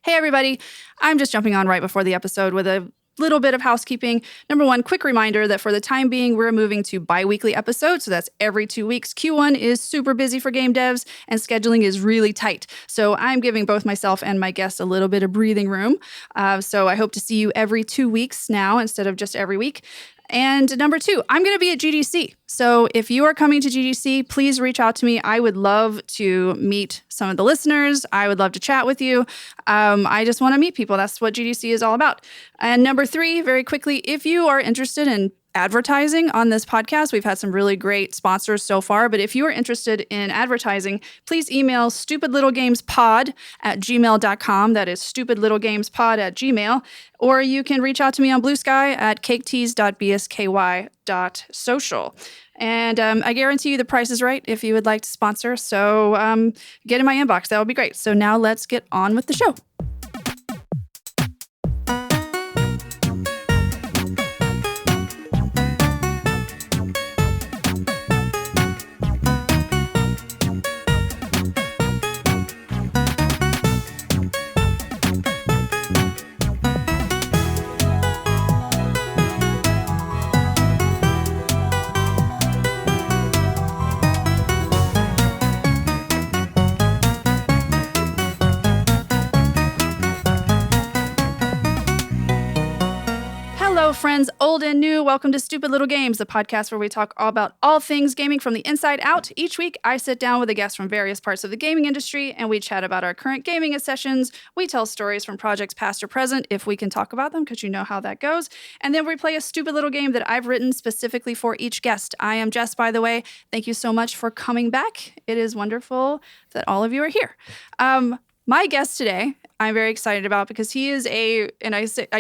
Hey, everybody. I'm just jumping on right before the episode with a little bit of housekeeping. Number one, quick reminder that for the time being, we're moving to bi-weekly episodes. So that's every 2 weeks. Q1 is super busy for game devs and scheduling is really tight. So I'm giving both myself and my guests a little bit of breathing room. So I hope to see you every 2 weeks now instead of just every week. And number two, I'm going to be at GDC. So if you are coming to GDC, please reach out to me. I would love to meet some of the listeners. I would love to chat with you. I just want to meet people. That's what GDC is all about. And number three, very quickly, if you are interested in advertising on this podcast, we've had some really great sponsors so far, but if you are interested in advertising, please email stupidlittlegamespod@gmail.com. That is stupidlittlegamespod@gmail. Or you can reach out to me on Blue Sky at caketeas.bsky.social. And I guarantee you the price is right if you would like to sponsor. So get in my inbox. That would be great. So now let's get on with the show. Friends, old and new, welcome to Stupid Little Games, the podcast where we talk all about all things gaming from the inside out. Each week, I sit down with a guest from various parts of the gaming industry, and we chat about our current gaming sessions. We tell stories from projects past or present, if we can talk about them, because you know how that goes. And then we play a stupid little game that I've written specifically for each guest. I am Jess, by the way. Thank you so much for coming back. It is wonderful that all of you are here. My guest today, I'm very excited about because he is I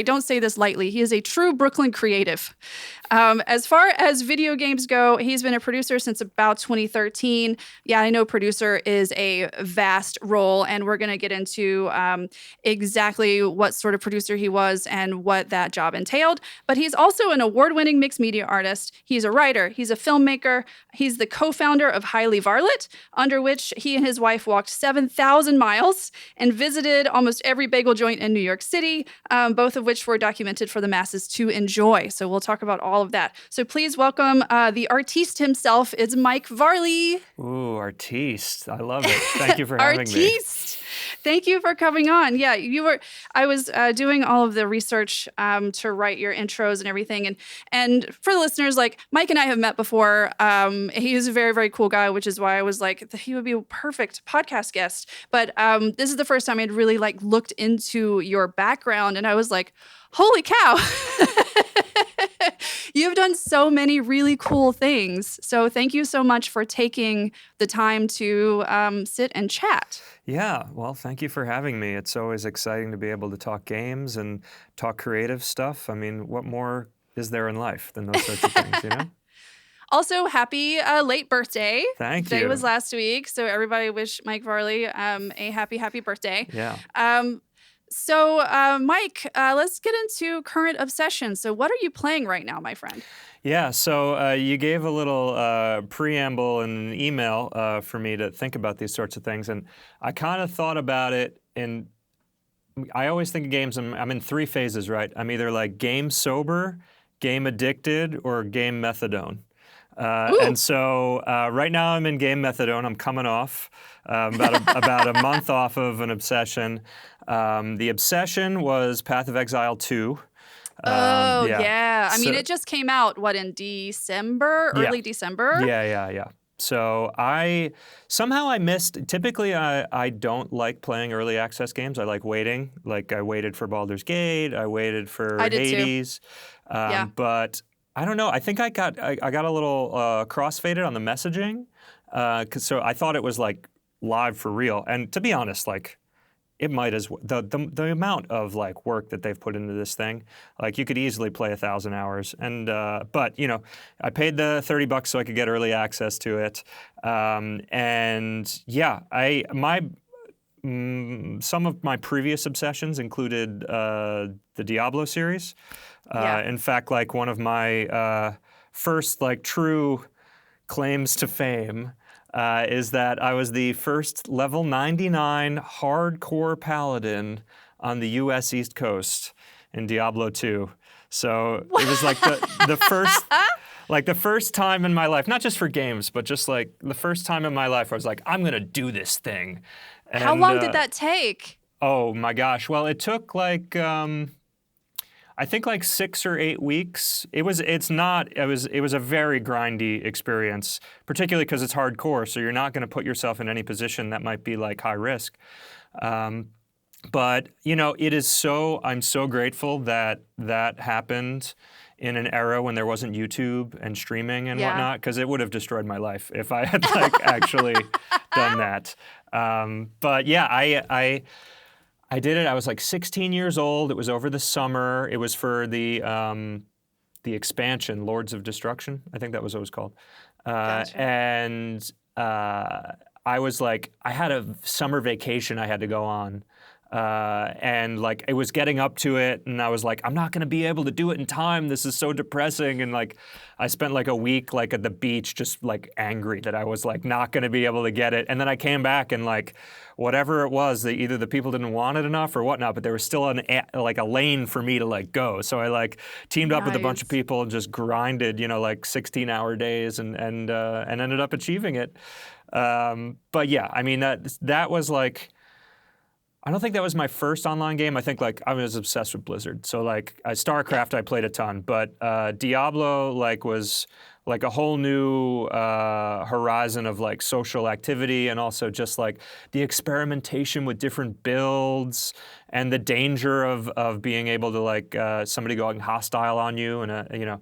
don't say this lightly, he is a true Brooklyn creative. As far as video games go, he's been a producer since about 2013. Yeah, I know producer is a vast role, and we're going to get into exactly what sort of producer he was and what that job entailed. But he's also an award-winning mixed media artist. He's a writer. He's a filmmaker. He's the co-founder of Hyrule Varley, under which he and his wife walked 7,000 miles and visited almost every bagel joint in New York City, both of which were documented for the masses to enjoy. So we'll talk about all of that. So please welcome the artiste himself. It's Mike Varley. Ooh, artiste. I love it. Thank you for having me. Artiste. Thank you for coming on. Yeah, I was doing all of the research to write your intros and everything. And for the listeners, like Mike and I have met before. He is a very, very cool guy, which is why I was like, he would be a perfect podcast guest. But this is the first time I'd really looked into your background, and I was like, holy cow. You've done so many really cool things. So thank you so much for taking the time to sit and chat. Yeah, well, thank you for having me. It's always exciting to be able to talk games and talk creative stuff. I mean, what more is there in life than those sorts of things, you know? Also, happy late birthday. Thank you. Today was last week, so everybody wish Mike Varley a happy birthday. Yeah. So, Mike, let's get into current obsessions. So what are you playing right now, my friend? Yeah, so you gave a little preamble in an email for me to think about these sorts of things, and I kind of thought about it, and I always think of games, I'm in three phases, right? I'm either like game sober, game addicted, or game methadone. And so right now I'm in game methadone. I'm coming off about a month off of an obsession. The obsession was Path of Exile 2. Yeah. I mean, it just came out, in December? Early December? Yeah. So I missed, typically I don't like playing early access games. I like waiting. Like I waited for Baldur's Gate. I waited for Hades. But I don't know. I think I got a little crossfaded on the messaging, so I thought it was like live for real. And to be honest, like it might as well. The amount of like work that they've put into this thing, like you could easily play 1,000 hours. And but you know, I paid the $30 so I could get early access to it. And yeah, some of my previous obsessions included the Diablo series. In fact, like one of my first like true claims to fame is that I was the first level 99 hardcore paladin on the U.S. East Coast in Diablo 2. So it was like the first, like the first time in my life, not just for games, but just like the first time in my life where I was like, I'm gonna do this thing. And, how long did that take? Oh my gosh! Well, it took like I think like 6 or 8 weeks. It was a very grindy experience, particularly because it's hardcore. So you're not going to put yourself in any position that might be like high risk. But you know, I'm so grateful that that happened in an era when there wasn't YouTube and streaming and whatnot, because it would have destroyed my life if I had like actually done that. But yeah, I did it. I was like 16 years old. It was over the summer. It was for the expansion, Lords of Destruction. I think that was what it was called. Gotcha. And I was like, I had a summer vacation I had to go on. And like it was getting up to it, and I was like, I'm not gonna be able to do it in time. This is so depressing. And like, I spent like a week like at the beach, just like angry that I was like not gonna be able to get it. And then I came back and like, whatever it was, either the people didn't want it enough or whatnot, but there was still like a lane for me to like go. So I like teamed up with a bunch of people and just grinded, you know, like 16-hour days and ended up achieving it. But yeah, I mean that was like. I don't think that was my first online game. I think like I was obsessed with Blizzard. So like StarCraft I played a ton, but Diablo like was like a whole new horizon of like social activity, and also just like the experimentation with different builds and the danger of being able to like somebody going hostile on you, and you know,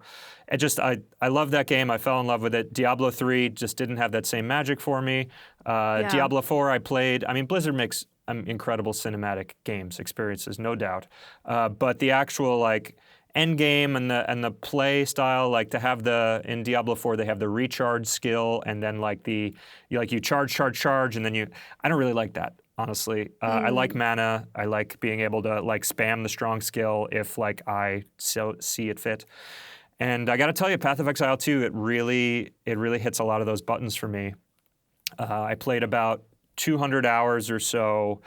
I love that game. I fell in love with it. Diablo 3 just didn't have that same magic for me. Diablo 4 I played. I mean, Blizzard makes incredible cinematic games experiences, no doubt. But the actual like end game and the play style, like to have in Diablo 4 they have the recharge skill, and then like you charge, and then I don't really like that, honestly. I like mana. I like being able to like spam the strong skill if like I see it fit. And I got to tell you, Path of Exile 2, it really hits a lot of those buttons for me. I played about 200 hours or so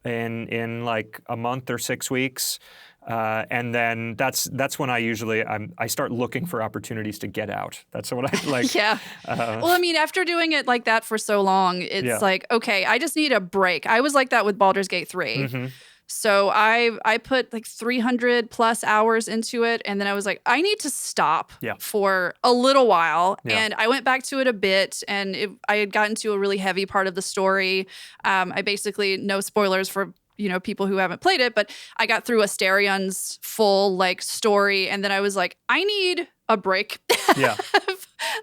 in like a month or 6 weeks, and then that's when I start looking for opportunities to get out. That's what I like. Yeah. Well, I mean, after doing it like that for so long, it's like, okay, I just need a break. I was like that with Baldur's Gate 3. Mm-hmm. So I put like 300 plus hours into it, and then I was like, I need to stop for a little while. And I went back to it a bit, and I had gotten to a really heavy part of the story. I basically, no spoilers for people who haven't played it, but I got through Astarion's full like story, and then I was like, I need a break. Yeah.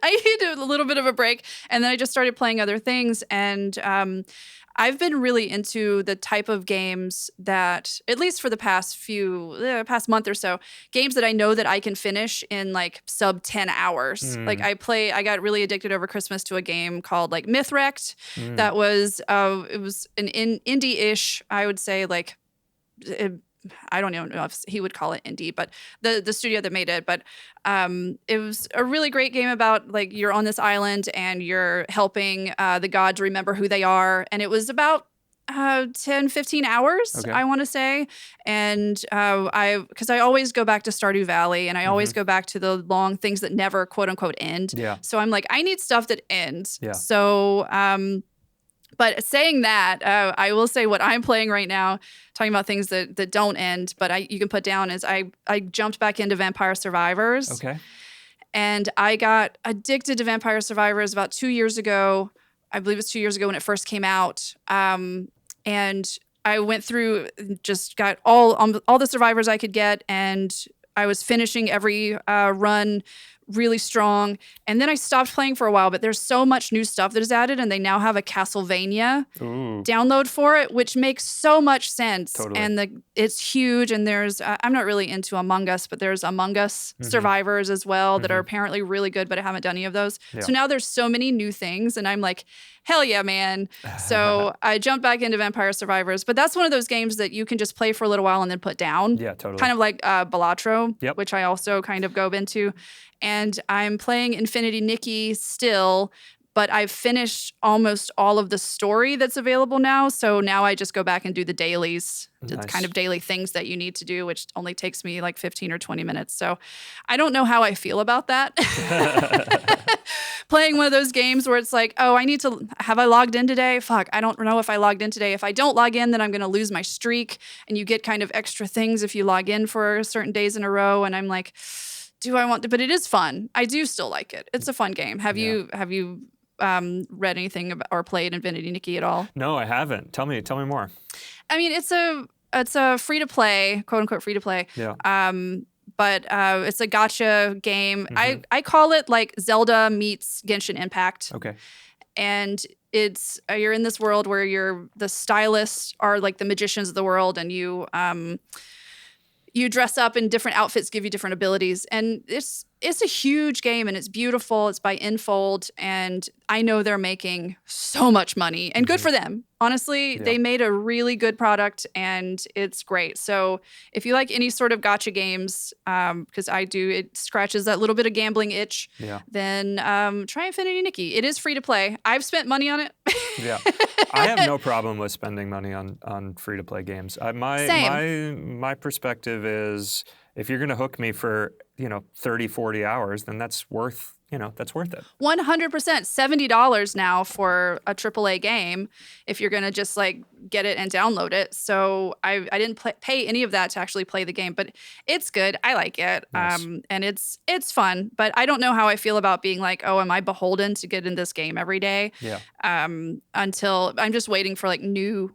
I need a little bit of a break, and then I just started playing other things, and I've been really into the type of games that, at least for the past month or so, games that I know that I can finish in like sub 10 hours. Like I got really addicted over Christmas to a game called like Mythwrecked. That was, it was an indie-ish, I would say, like, I don't even know if he would call it indie, but the studio that made it. But it was a really great game about like you're on this island and you're helping the gods remember who they are. And it was about 10, 15 hours, I want to say. And because I always go back to Stardew Valley, and I always go back to the long things that never quote unquote end. Yeah. So I'm like, I need stuff that ends. Yeah. So, but saying that, I will say what I'm playing right now, talking about things that don't end, but you can put down, is I jumped back into Vampire Survivors. Okay. And I got addicted to Vampire Survivors about 2 years ago. I believe it was 2 years ago when it first came out. And I went through, just got all the survivors I could get, and I was finishing every run really strong. And then I stopped playing for a while, but there's so much new stuff that is added, and they now have a Castlevania download for it, which makes so much sense. Totally. And it's huge, and there's I'm not really into Among Us, but there's Among Us survivors as well that are apparently really good, but I haven't done any of those. Yeah. So now there's so many new things, and I'm like, hell yeah, man. So I jumped back into Vampire Survivors, but that's one of those games that you can just play for a little while and then put down. Yeah, totally. Kind of like Balatro, which I also kind of go into. And I'm playing Infinity Nikki still, but I've finished almost all of the story that's available now. So now I just go back and do the dailies. Nice. It's kind of daily things that you need to do, which only takes me like 15 or 20 minutes. So I don't know how I feel about that. Playing one of those games where it's like, oh, have I logged in today? Fuck, I don't know if I logged in today. If I don't log in, then I'm going to lose my streak. And you get kind of extra things if you log in for certain days in a row. And I'm like, do I want to? But it is fun. I do still like it. It's a fun game. Have you read anything about, or played Infinity Nikki at all? No, I haven't. Tell me more. I mean, it's a free to play, quote unquote free to play. Yeah. But it's a gacha game. Mm-hmm. I call it like Zelda meets Genshin Impact. Okay. And it's you're in this world where the stylists are like the magicians of the world, and you dress up in different outfits, give you different abilities, and it's a huge game and it's beautiful. It's by Infold, and I know they're making so much money, and good for them. Honestly, they made a really good product and it's great. So if you like any sort of gacha games, because I do, it scratches that little bit of gambling itch, then try Infinity Nikki. It is free to play. I've spent money on it. Yeah. I have no problem with spending money on free-to-play games. My perspective is if you're going to hook me for 30, 40 hours, then that's worth it. 100%. $70 now for a AAA game if you're going to just like get it and download it. So I didn't pay any of that to actually play the game, but it's good. I like it. Nice. And it's fun, but I don't know how I feel about being like, oh, am I beholden to get in this game every day? Yeah. Until I'm just waiting for like new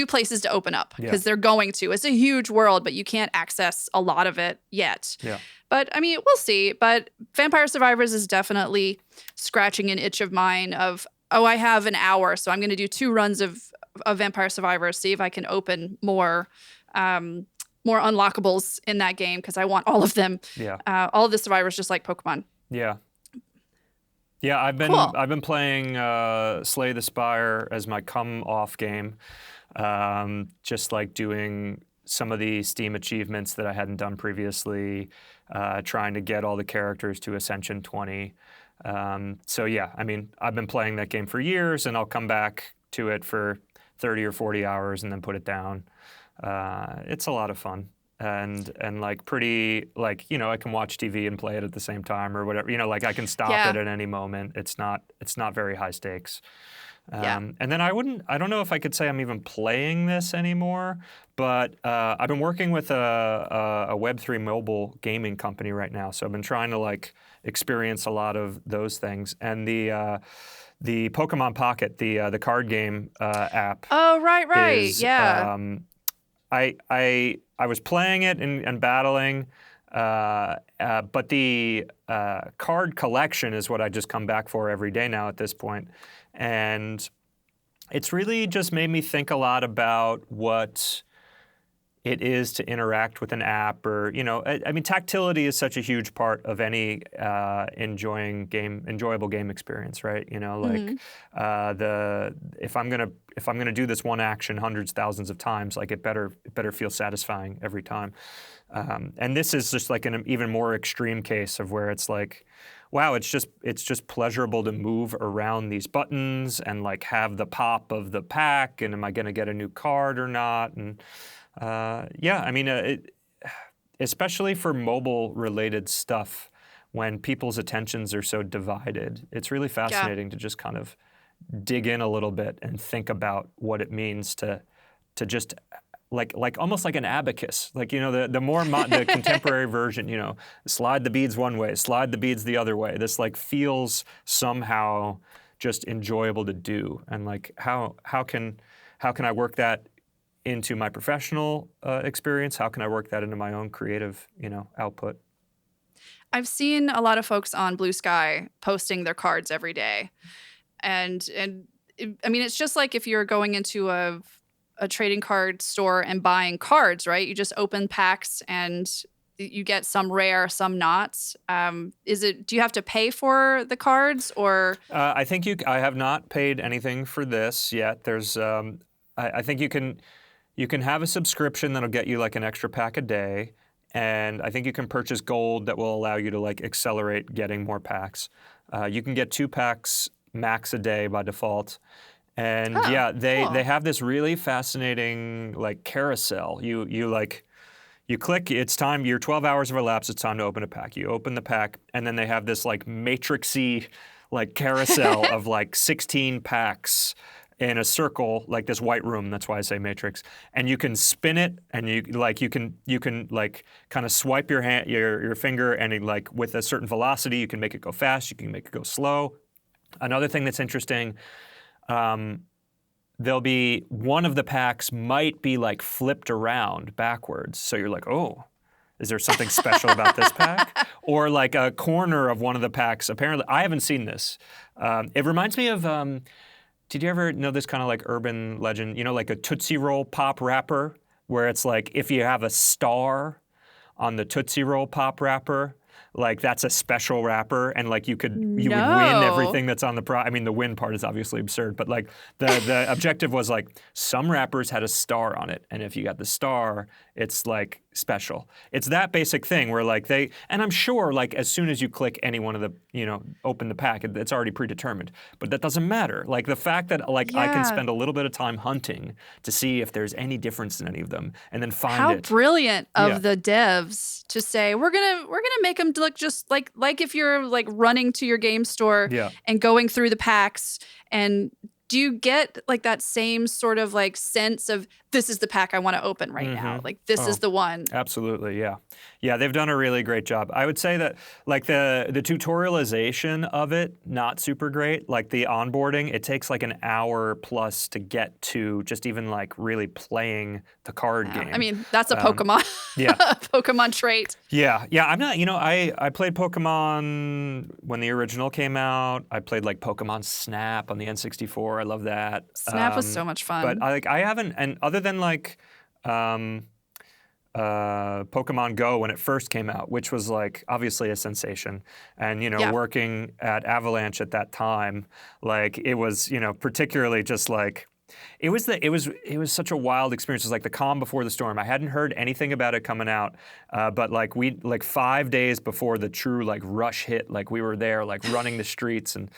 places to open up because they're going to. It's a huge world, but you can't access a lot of it yet. Yeah. But I mean, we'll see. But Vampire Survivors is definitely scratching an itch of mine of, oh, I have an hour, so I'm going to do 2 runs of Vampire Survivors, see if I can open more unlockables in that game because I want all of them. Yeah. All of the survivors just like Pokemon. Yeah. Yeah, I've been playing Slay the Spire as my come-off game. Just like doing some of the Steam achievements that I hadn't done previously, trying to get all the characters to Ascension 20. So yeah, I mean, I've been playing that game for years, and I'll come back to it for 30 or 40 hours and then put it down. It's a lot of fun. And like pretty, like, I can watch TV and play it at the same time or whatever. Like I can stop it at any moment. It's not very high stakes. And then I don't know if I could say I'm even playing this anymore, but I've been working with a Web3 mobile gaming company right now. So I've been trying to like experience a lot of those things. And the Pokemon Pocket, the card game app. Oh, right. Is, I was playing it and battling, but the card collection is what I just come back for every day now at this point. And it's really just made me think a lot about what it is to interact with an app or, I mean, tactility is such a huge part of any enjoyable game experience, right? Like if I'm gonna do this one action hundreds, thousands of times, like it better feel satisfying every time. And this is just like an even more extreme case of where it's like, wow, it's just pleasurable to move around these buttons and like have the pop of the pack, and am I gonna get a new card or not? And I mean, especially for mobile-related stuff, when people's attentions are so divided, it's really fascinating to just kind of dig in a little bit and think about what it means to just like almost like an abacus, like the more the contemporary version, slide the beads one way, slide the beads the other way. This like feels somehow just enjoyable to do, and like how can I work that into my professional experience? How can I work that into my own creative, output? I've seen a lot of folks on Blue Sky posting their cards every day, and I mean, it's just like if you're going into a trading card store and buying cards, right? You just open packs and you get some rare, some not. Do you have to pay for the cards or? I think I have not paid anything for this yet. There's, I think you can have a subscription that'll get you like an extra pack a day. And I think you can purchase gold that will allow you to like accelerate getting more packs. You can get 2 packs max a day by default. And Oh, yeah, cool. they have this really fascinating like carousel. You click, it's time, your 12 hours have elapsed, it's time to open a pack. You open the pack, and then they have this like matrixy like carousel of like 16 packs in a circle, like this white room. That's why I say matrix. And you can spin it, and you can like kind of swipe your hand, your finger, and it, like with a certain velocity, you can make it go fast, you can make it go slow. Another thing that's interesting, there'll be one of the packs might be like flipped around backwards. So you're like, oh, is there something special about this pack? Or like a corner of one of the packs. Apparently, I haven't seen this. It reminds me of, did you ever know this kind of like urban legend? You know, like a Tootsie Roll Pop wrapper, where it's like if you have a star on the Tootsie Roll Pop wrapper, like that's a special wrapper, and like you would win everything that's on the I mean, the win part is obviously absurd, but like the objective was like some wrappers had a star on it, and if you got the star, it's like special. It's that basic thing where like and I'm sure like as soon as you click any one of the, open the pack, it's already predetermined, but that doesn't matter. Like the fact that like I can spend a little bit of time hunting to see if there's any difference in any of them, and then find How it. brilliant of the devs to say we're gonna make them look just like if you're like running to your game store and going through the packs. And do you get like that same sort of like sense of this is the pack I want to open right now? Like this is the one. Absolutely, yeah. Yeah, they've done a really great job. I would say that like the tutorialization of it, not super great. Like the onboarding, it takes like an hour plus to get to just even like really playing the card game. I mean, that's a Pokemon. Pokemon trait. Yeah. I'm not, I played Pokemon when the original came out. I played like Pokemon Snap on the N64. I love that. Snap was so much fun. But I haven't, and other than like Pokemon Go when it first came out, which was like obviously a sensation, and working at Avalanche at that time, like it was particularly just like it was such a wild experience. It was like the calm before the storm. I hadn't heard anything about it coming out, but like 5 days before the true like rush hit, like we were there like running the streets. And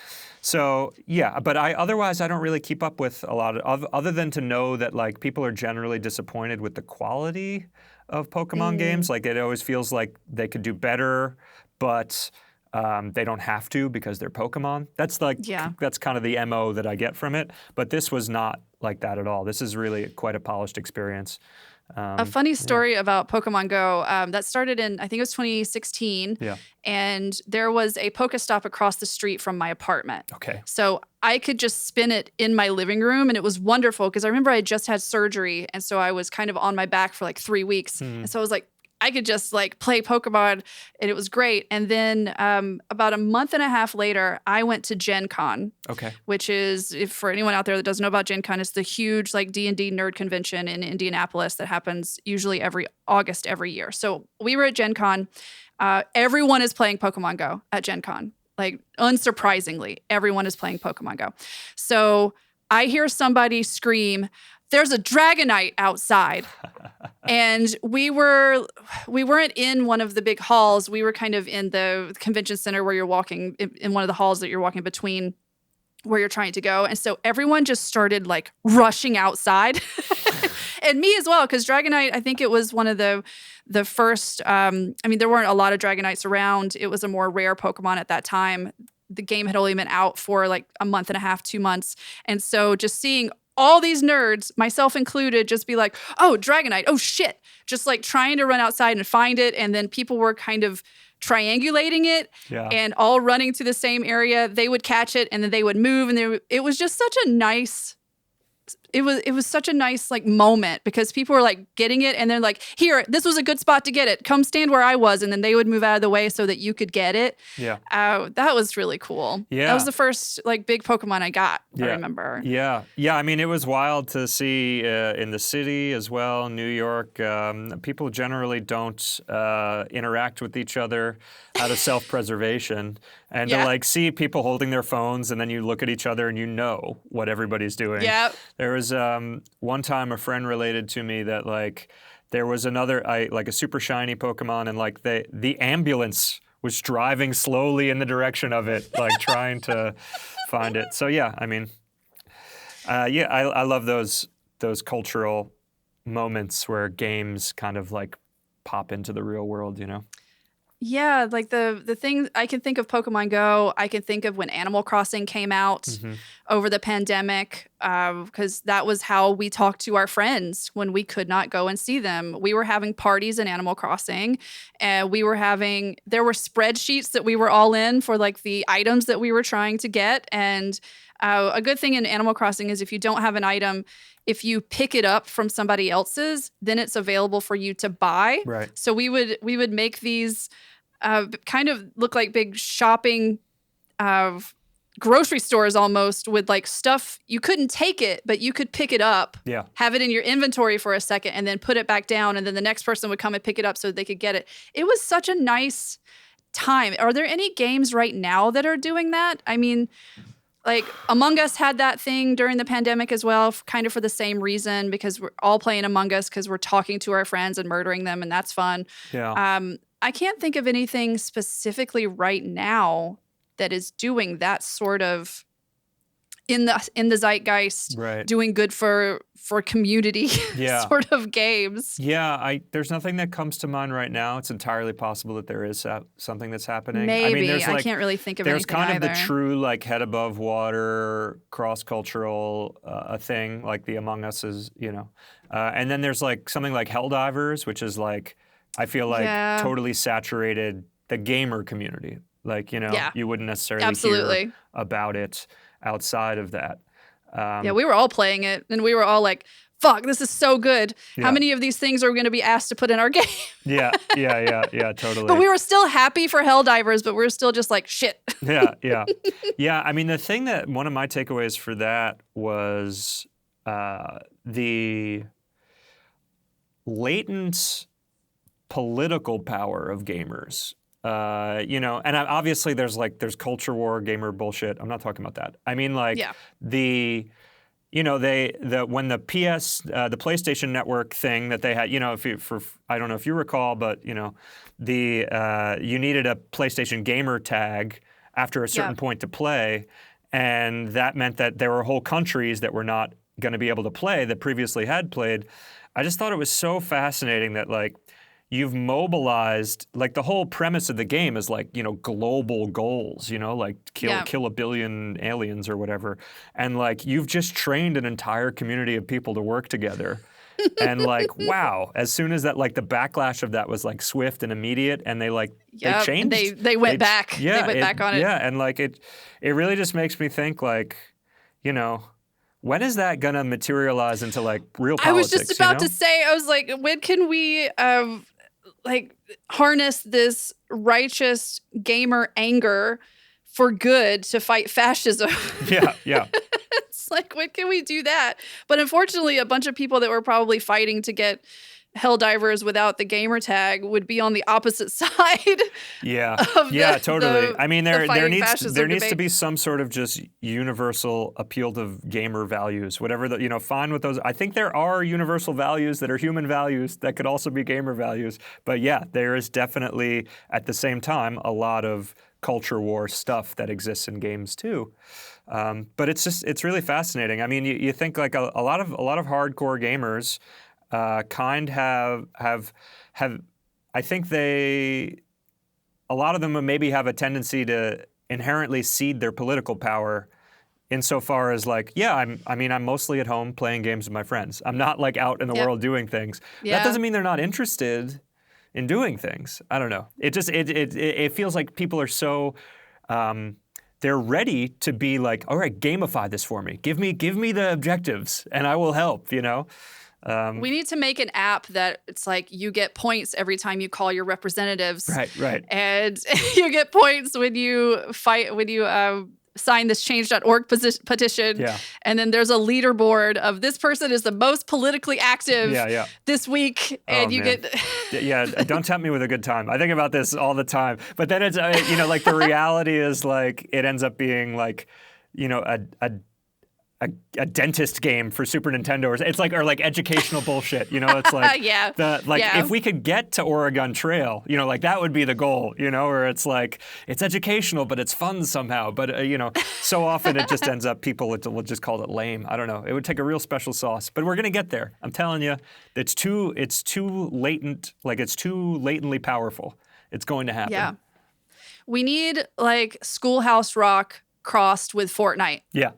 so yeah, but otherwise I don't really keep up with a lot of other than to know that like people are generally disappointed with the quality of Pokemon games. Like it always feels like they could do better, but they don't have to because they're Pokemon. That's like that's kind of the MO that I get from it. But this was not like that at all. This is really quite a polished experience. A funny story about Pokemon Go that started in, I think it was 2016. Yeah. And there was a Pokestop across the street from my apartment. Okay. So I could just spin it in my living room, and it was wonderful because I remember I had just had surgery, and so I was kind of on my back for like 3 weeks. And so I was like, I could just like play Pokemon, and it was great. And then about a month and a half later, I went to Gen Con, which is, if for anyone out there that doesn't know about Gen Con, it's the huge like D&D nerd convention in Indianapolis that happens usually every August every year. So we were at Gen Con. Everyone is playing Pokemon Go at Gen Con. Like unsurprisingly, everyone is playing Pokemon Go. So I hear somebody scream, "There's a Dragonite outside." And we weren't in one of the big halls. We were kind of in the convention center where you're walking in one of the halls that you're walking between where you're trying to go. And so everyone just started like rushing outside. And me as well, because Dragonite, I think it was one of the first, I mean, there weren't a lot of Dragonites around. It was a more rare Pokemon at that time. The game had only been out for like a month and a half, 2 months. And so just seeing all these nerds, myself included, just be like, oh, Dragonite, oh shit. Just like trying to run outside and find it. And then people were kind of triangulating it and all running to the same area. They would catch it and then they would move. And it was just such a nice... It was such a nice like moment because people were like getting it and they're like, here, this was a good spot to get it. Come stand where I was. And then they would move out of the way so that you could get it. Yeah. That was really cool. Yeah. That was the first like big Pokemon I got, I remember. Yeah. Yeah. I mean, it was wild to see in the city as well, New York. People generally don't interact with each other out of self-preservation. And to like see people holding their phones and then you look at each other and you know what everybody's doing. Yeah. There was one time a friend related to me that like there was another like a super shiny Pokemon and like the ambulance was driving slowly in the direction of it, like trying to find it. So yeah, I mean, I love those cultural moments where games kind of like pop into the real world, you know? Yeah, like the thing I can think of Pokemon Go. I can think of when Animal Crossing came out over the pandemic, because that was how we talked to our friends when we could not go and see them. We were having parties in Animal Crossing, and there were spreadsheets that we were all in for like the items that we were trying to get. And a good thing in Animal Crossing is if you don't have an item, if you pick it up from somebody else's, then it's available for you to buy. Right. So we would make these kind of look like big shopping grocery stores almost, with like stuff. You couldn't take it, but you could pick it up, have it in your inventory for a second, and then put it back down. And then the next person would come and pick it up so they could get it. It was such a nice time. Are there any games right now that are doing that? I mean, like Among Us had that thing during the pandemic as well, kind of for the same reason, because we're all playing Among Us because we're talking to our friends and murdering them, and that's fun. Yeah. I can't think of anything specifically right now that is doing that sort of in the zeitgeist, doing good for community sort of games. Yeah, there's nothing that comes to mind right now. It's entirely possible that there is something that's happening. Maybe. I mean, I can't really think of anything There's kind either. of the true like head above water, cross-cultural thing, like the Among Us is, you know. And then there's like something like Helldivers, which is like, I feel like totally saturated the gamer community. Like, you know, you wouldn't necessarily hear about it outside of that. We were all playing it, and we were all like, fuck, this is so good. How many of these things are we going to be asked to put in our game? Yeah, totally. But we were still happy for Helldivers, but we were still just like, shit. Yeah, I mean, one of my takeaways for that was the latent political power of gamers. You know, and obviously there's culture war, gamer bullshit. I'm not talking about that. I mean, like when the PlayStation Network thing that they had, you know, I don't know if you recall, but you know, you needed a PlayStation gamer tag after a certain point to play, and that meant that there were whole countries that were not going to be able to play that previously had played. I just thought it was so fascinating that like, you've mobilized, like the whole premise of the game is like, you know, global goals, you know, like kill a billion aliens or whatever. And like, you've just trained an entire community of people to work together. And like, wow, as soon as that, like the backlash of that was like swift and immediate, and they changed. They went back. Yeah, they went back on it. Yeah, and like it really just makes me think like, you know, when is that gonna materialize into like real politics? I was just about to say, I was like, when can we like harness this righteous gamer anger for good to fight fascism? Yeah. It's like, when can we do that? But unfortunately, a bunch of people that were probably fighting to get Helldivers without the gamer tag would be on the opposite side. Totally. I mean, there needs debate. to be some sort of just universal appeal to gamer values, whatever fine with those. I think there are universal values that are human values that could also be gamer values. But yeah, there is definitely at the same time a lot of culture war stuff that exists in games too. But it's really fascinating. I mean, you think like a lot of hardcore gamers. I think a lot of them maybe have a tendency to inherently cede their political power insofar as like, I'm mostly at home playing games with my friends. I'm not like out in the world doing things. That doesn't mean they're not interested in doing things. I don't know. It just, it feels like people are so, they're ready to be like, all right, gamify this for me. Give me the objectives and I will help, you know? We need to make an app that it's like you get points every time you call your representatives. Right. And you get points when you sign this change.org petition. Yeah. And then there's a leaderboard of this person is the most politically active this week. And get... don't tempt me with a good time. I think about this all the time. But then it's, like the reality is like it ends up being like, a dentist game for Super Nintendo. It's like, or like educational bullshit, you know? It's like, if we could get to Oregon Trail, you know, like that would be the goal, you know, where it's like, it's educational, but it's fun somehow. But, you know, so often it just ends up people will just call it lame. I don't know. It would take a real special sauce, but we're going to get there. I'm telling you, it's too latent, like it's too latently powerful. It's going to happen. Yeah. We need like Schoolhouse Rock crossed with Fortnite. Yeah.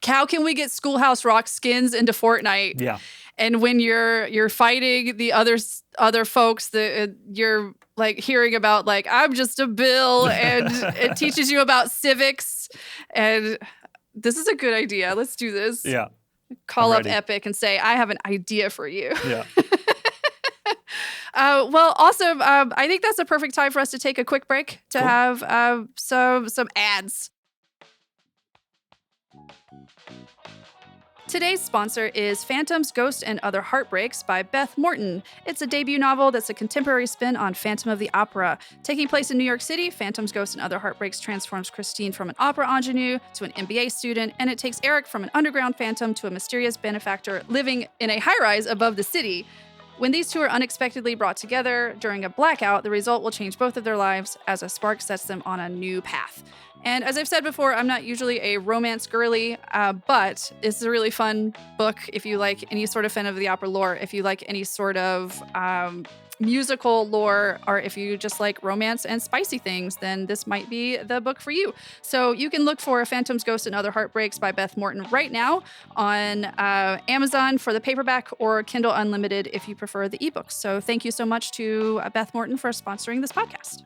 How can we get Schoolhouse Rock skins into Fortnite? Yeah. And when you're fighting the other folks that you're like hearing about, like, I'm just a bill, and it teaches you about civics. And this is a good idea. Let's do this. Yeah. Call up Epic and say, I have an idea for you. Yeah. Well, awesome. I think that's a perfect time for us to take a quick break to have some ads. Today's sponsor is Phantoms, Ghosts, and Other Heartbreaks by Beth Morton. It's a debut novel that's a contemporary spin on Phantom of the Opera. Taking place in New York City, Phantoms, Ghosts, and Other Heartbreaks transforms Christine from an opera ingenue to an MBA student, and it takes Eric from an underground phantom to a mysterious benefactor living in a high-rise above the city. When these two are unexpectedly brought together during a blackout, the result will change both of their lives as a spark sets them on a new path. And as I've said before, I'm not usually a romance girly, but it's a really fun book if you like any sort of fan of the opera lore, if you like any sort of musical lore, or if you just like romance and spicy things, then this might be the book for you. So you can look for Phantoms, Ghosts, and Other Heartbreaks by Beth Morton right now on Amazon for the paperback, or Kindle Unlimited if you prefer the ebooks. So thank you so much to Beth Morton for sponsoring this podcast.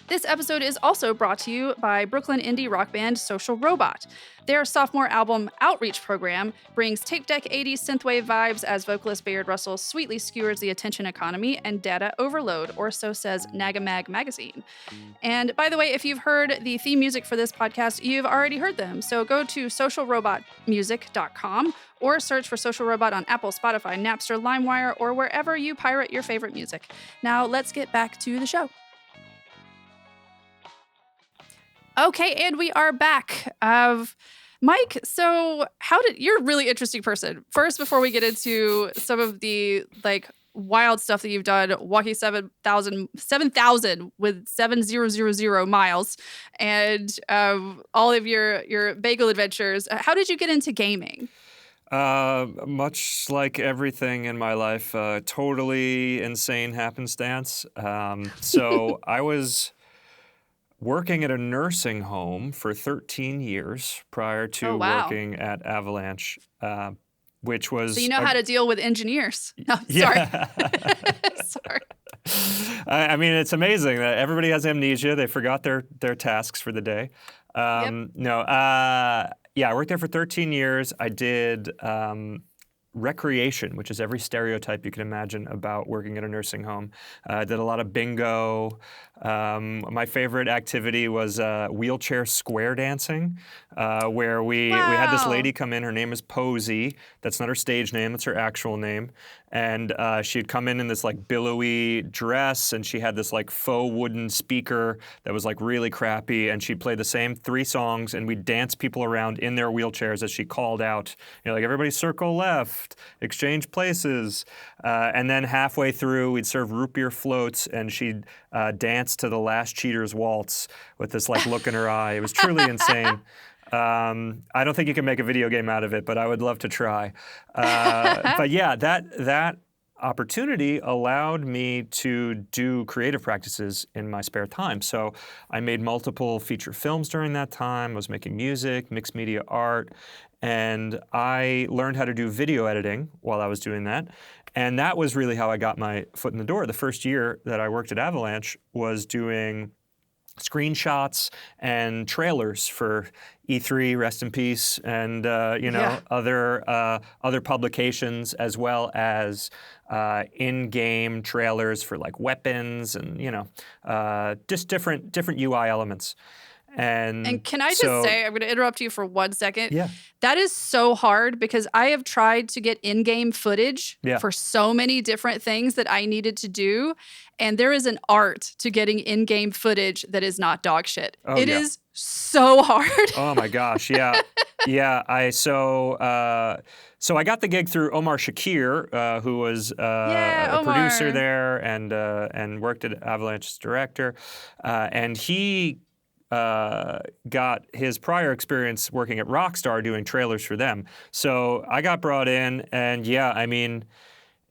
This episode is also brought to you by Brooklyn indie rock band Social Robot. Their sophomore album Outreach program brings tape deck 80s synthwave vibes as vocalist Bayard Russell sweetly skewers the attention economy and data overload, or so says Nagamag magazine. And by the way, if you've heard the theme music for this podcast, you've already heard them. So go to socialrobotmusic.com or search for Social Robot on Apple, Spotify, Napster, LimeWire, or wherever you pirate your favorite music. Now let's get back to the show. Okay, and we are back. Mike, so you're a really interesting person. First, before we get into some of the like wild stuff that you've done, walking 7,000 with 7,000 miles, and all of your bagel adventures. How did you get into gaming? Much like everything in my life, totally insane happenstance. So I was working at a nursing home for 13 years prior to working at Avalanche, which was... So you know how to deal with engineers. No, sorry. Sorry. I mean, it's amazing that everybody has amnesia. They forgot their tasks for the day. I worked there for 13 years. I did recreation, which is every stereotype you can imagine about working at a nursing home. I did a lot of bingo. My favorite activity was wheelchair square dancing, where we had this lady come in. Her name is Posey. That's not her stage name. That's her actual name. And she'd come in this like billowy dress, and she had this like faux wooden speaker that was like really crappy, and she'd play the same 3 songs, and we'd dance people around in their wheelchairs as she called out, you know, like, everybody circle left, exchange places. And then halfway through, we'd serve root beer floats, and she'd dance to the Last Cheater's Waltz with this like look in her eye. It was truly insane. I don't think you can make a video game out of it, but I would love to try. But yeah, that opportunity allowed me to do creative practices in my spare time. So I made multiple feature films during that time. I was making music, mixed media art, and I learned how to do video editing while I was doing that. And that was really how I got my foot in the door. The first year that I worked at Avalanche was doing screenshots and trailers for E3, rest in peace, and other publications, as well as in-game trailers for like weapons and just different UI elements. And can I just say, I'm going to interrupt you for 1 second. Yeah. That is so hard because I have tried to get in-game footage for so many different things that I needed to do. And there is an art to getting in-game footage that is not dog shit. It is so hard. Oh my gosh. Yeah. Yeah. So I got the gig through Omar Shakir, who was a producer there and worked at Avalanche as director. And he got his prior experience working at Rockstar doing trailers for them. So I got brought in, and I mean,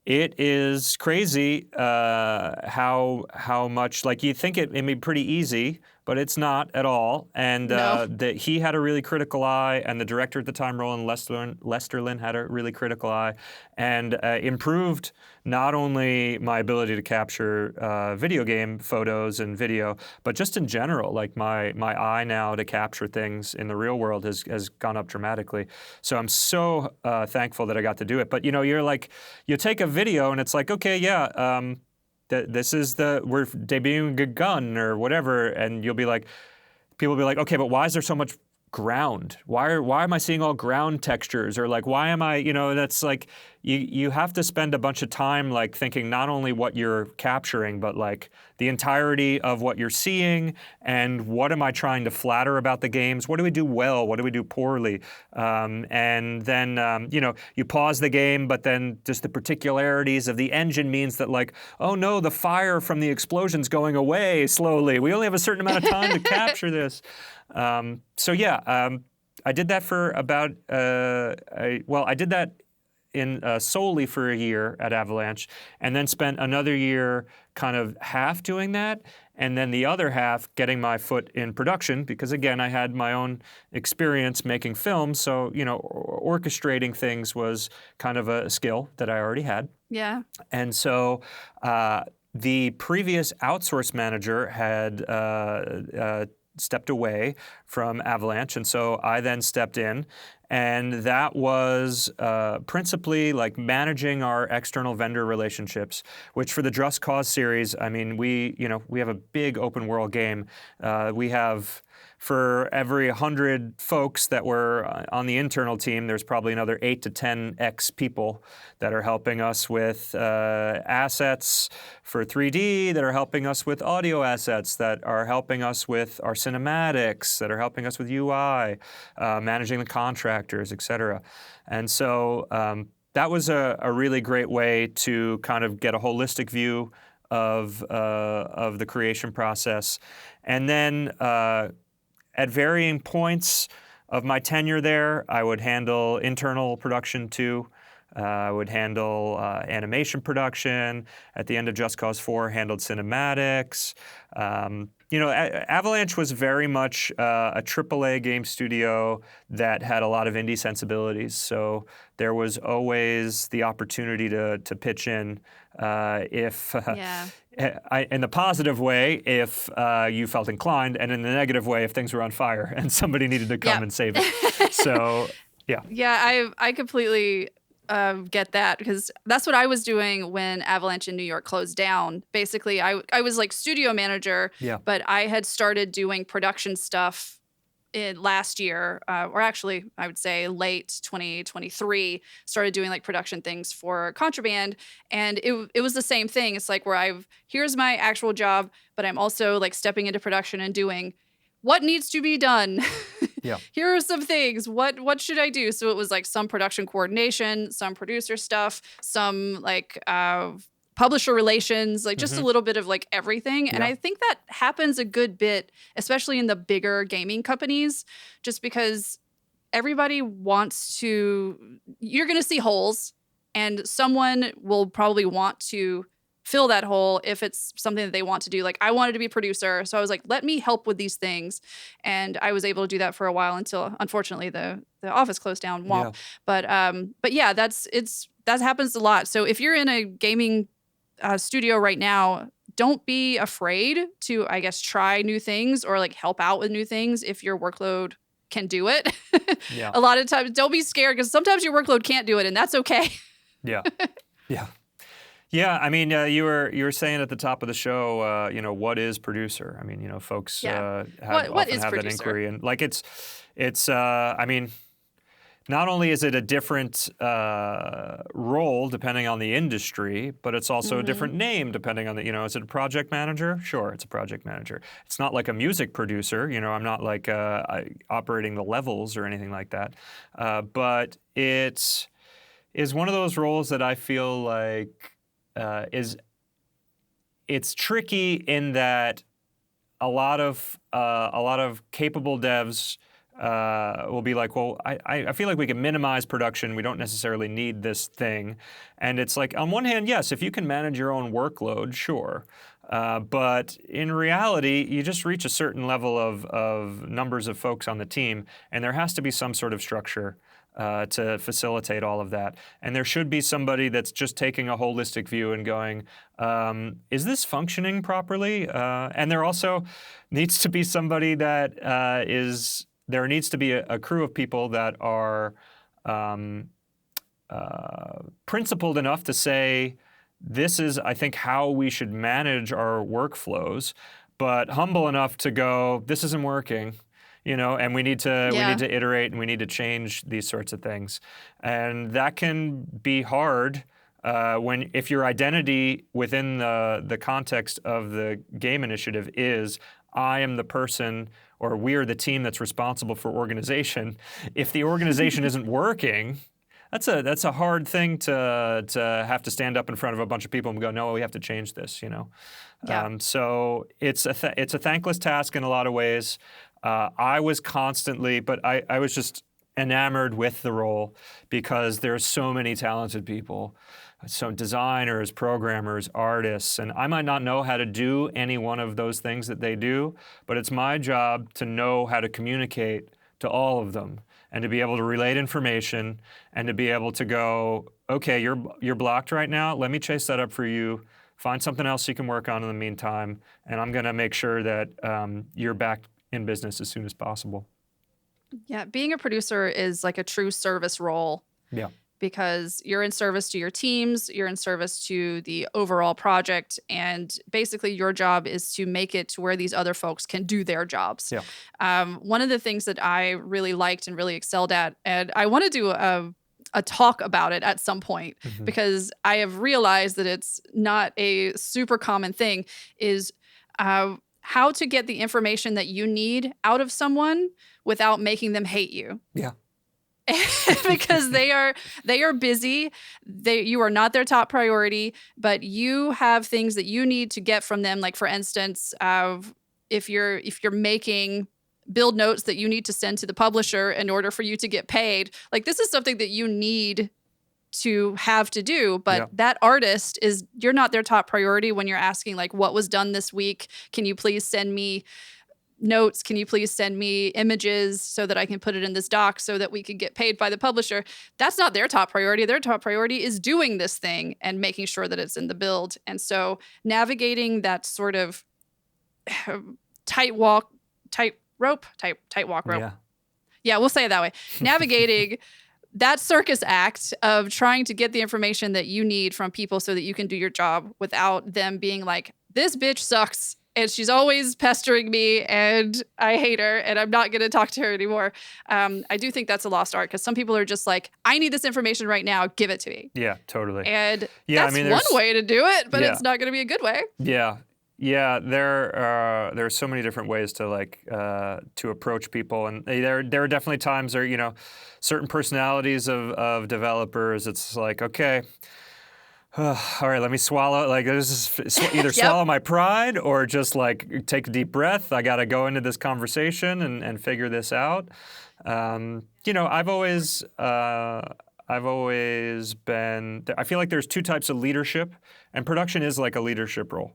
it is crazy how much, like, you think it'd be pretty easy, but it's not at all. And that he had a really critical eye, and the director at the time, Roland Lesterlin, had a really critical eye, and improved not only my ability to capture video game photos and video, but just in general, like my eye now to capture things in the real world has gone up dramatically. So I'm so thankful that I got to do it. But you're like, you take a video and it's like, okay, this is we're debuting a gun or whatever, and people will be like, okay, but why is there so much ground? Why am I seeing all ground textures? Or like, why am I, that's like, you have to spend a bunch of time like thinking not only what you're capturing, but like the entirety of what you're seeing, and what am I trying to flatter about the games? What do we do well? What do we do poorly? And then, you pause the game, but then just the particularities of the engine means that like, oh no, the fire from the explosion's going away slowly. We only have a certain amount of time to capture this. I did that for about, I did that solely for a year at Avalanche, and then spent another year kind of half doing that, and then the other half getting my foot in production, because again, I had my own experience making films, so orchestrating things was kind of a skill that I already had. Yeah. And so the previous outsource manager had stepped away from Avalanche, and so I then stepped in, and that was principally like managing our external vendor relationships, which for the Just Cause series, I mean, we have a big open world game. We have, for every 100 folks that were on the internal team, there's probably another 8 to 10x people that are helping us with assets for 3D, that are helping us with audio assets, that are helping us with our cinematics, that are helping us with UI, managing the contractors, et cetera. And so that was a really great way to kind of get a holistic view of the creation process. And then at varying points of my tenure there, I would handle internal production too. I would handle animation production. At the end of Just Cause 4, handled cinematics. Avalanche was very much a AAA game studio that had a lot of indie sensibilities. So there was always the opportunity to pitch in if in the positive way, if you felt inclined, and in the negative way, if things were on fire and somebody needed to come and save it. So, yeah. Yeah, I completely get that, because that's what I was doing when Avalanche in New York closed down. Basically, I was like studio manager, but I had started doing production stuff last year, or actually I would say late 2023, started doing like production things for Contraband, and it was the same thing. It's like where here's my actual job, but I'm also like stepping into production and doing what needs to be done. Here are some things. What should I do? So it was like some production coordination, some producer stuff, some like publisher relations, like just a little bit of like everything. And I think that happens a good bit, especially in the bigger gaming companies, just because everybody wants to, you're going to see holes, and someone will probably want to fill that hole if it's something that they want to do. Like, I wanted to be a producer, so I was like, let me help with these things. And I was able to do that for a while until, unfortunately, the office closed down. But yeah, that happens a lot. So if you're in a gaming studio right now, don't be afraid to, I guess, try new things or like help out with new things if your workload can do it. A lot of times, don't be scared, because sometimes your workload can't do it, and that's okay. Yeah, I mean, you were saying at the top of the show, what is producer? I mean, folks What often is have that producer? inquiry, and like I mean, not only is it a different role depending on the industry, but it's also a different name depending on is it a project manager? Sure, it's a project manager. It's not like a music producer. I'm not like operating the levels or anything like that, but it is one of those roles that I feel like it's tricky in that a lot of capable devs will be like, well, I feel like we can minimize production. We don't necessarily need this thing. And it's like, on one hand, yes, if you can manage your own workload, sure. But in reality, you just reach a certain level of numbers of folks on the team, and there has to be some sort of structure to facilitate all of that. And there should be somebody that's just taking a holistic view and going, is this functioning properly? And there also needs to be somebody that there needs to be a crew of people that are principled enough to say, this is, I think, how we should manage our workflows, but humble enough to go, this isn't working. And we need to iterate, and we need to change these sorts of things, and that can be hard if your identity within the context of the game initiative is, I am the person, or we are the team that's responsible for organization. If the organization isn't working, that's a hard thing to have to stand up in front of a bunch of people and go, no, we have to change this. Yeah. So it's a thankless task in a lot of ways. I was constantly, but I was just enamored with the role because there's so many talented people, so designers, programmers, artists, and I might not know how to do any one of those things that they do, but it's my job to know how to communicate to all of them and to be able to relate information and to be able to go, okay, you're blocked right now. Let me chase that up for you. Find something else you can work on in the meantime, and I'm going to make sure that you're back in business as soon as possible. Yeah, being a producer is like a true service role. Yeah. Because you're in service to your teams, you're in service to the overall project, and basically your job is to make it to where these other folks can do their jobs. Yeah. One of the things that I really liked and really excelled at, and I want to do a talk about it at some point, because I have realized that it's not a super common thing, is how to get the information that you need out of someone without making them hate you. Yeah. Because they are busy. You are not their top priority, but you have things that you need to get from them. Like, for instance, if you're making build notes that you need to send to the publisher in order for you to get paid, like, this is something that you need to have to do, but that artist you're not their top priority when you're asking, like, what was done this week? Can you please send me notes? Can you please send me images so that I can put it in this doc so that we can get paid by the publisher? That's not their top priority. Their top priority is doing this thing and making sure that it's in the build. And so navigating that sort of tightrope. Yeah, we'll say it that way. Navigating that circus act of trying to get the information that you need from people so that you can do your job without them being like, this bitch sucks and she's always pestering me and I hate her and I'm not going to talk to her anymore. I do think that's a lost art, because some people are just like, I need this information right now, give it to me. Yeah, totally. And that's one way to do it, but it's not going to be a good way. Yeah. Yeah, there are so many different ways to to approach people, and there are definitely times where certain personalities of developers. It's like, okay, all right, let me swallow. Like, this is either swallow my pride or just like take a deep breath. I got to go into this conversation and figure this out. I've always been. I feel like there's two types of leadership, and production is like a leadership role.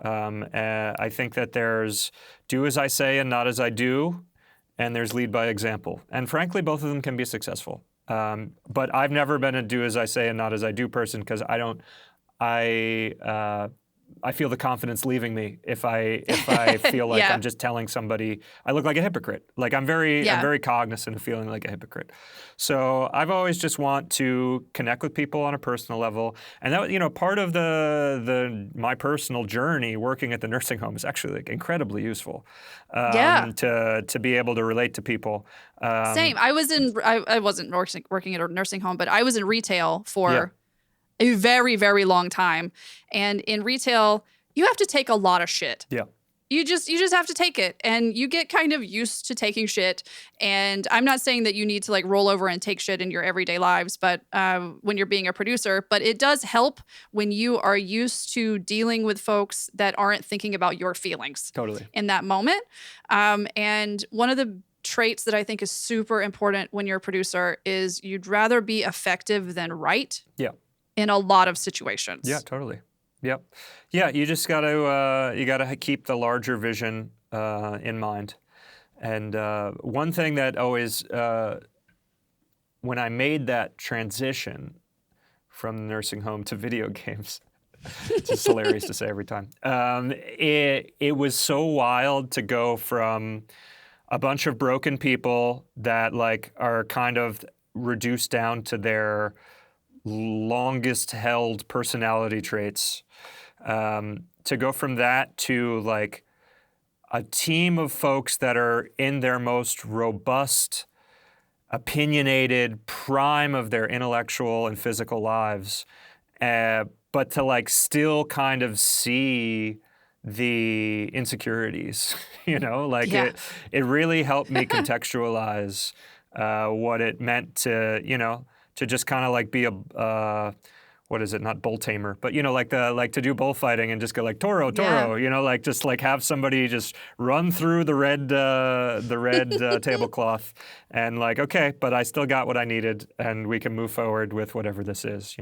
I think that there's do as I say and not as I do, and there's lead by example. And frankly, both of them can be successful. But I've never been a do as I say and not as I do person, because I feel the confidence leaving me if I feel like I'm just telling somebody I look like a hypocrite. Like I'm very cognizant of feeling like a hypocrite. So I've always just want to connect with people on a personal level, and that part of my personal journey working at the nursing home is actually like incredibly useful. To be able to relate to people. Same. I wasn't working at a nursing home, but I was in retail for a very, very long time. And in retail, you have to take a lot of shit. Yeah. You just have to take it, and you get kind of used to taking shit. And I'm not saying that you need to like roll over and take shit in your everyday lives, but when you're being a producer, but it does help when you are used to dealing with folks that aren't thinking about your feelings totally in that moment. And one of the traits that I think is super important when you're a producer is you'd rather be effective than right. Yeah. In a lot of situations. Yeah, totally. Yep. Yeah, you just got to keep the larger vision in mind. And one thing that always, when I made that transition from the nursing home to video games, it's just hilarious to say every time. It was so wild to go from a bunch of broken people that like are kind of reduced down to their longest held personality traits, to go from that to like a team of folks that are in their most robust, opinionated prime of their intellectual and physical lives, but to like still kind of see the insecurities, it really helped me contextualize what it meant to just kind of like be a what is it? Not bull tamer, but like to do bullfighting and just go like Toro, like just like have somebody just run through the red tablecloth and like, okay, but I still got what I needed and we can move forward with whatever this is,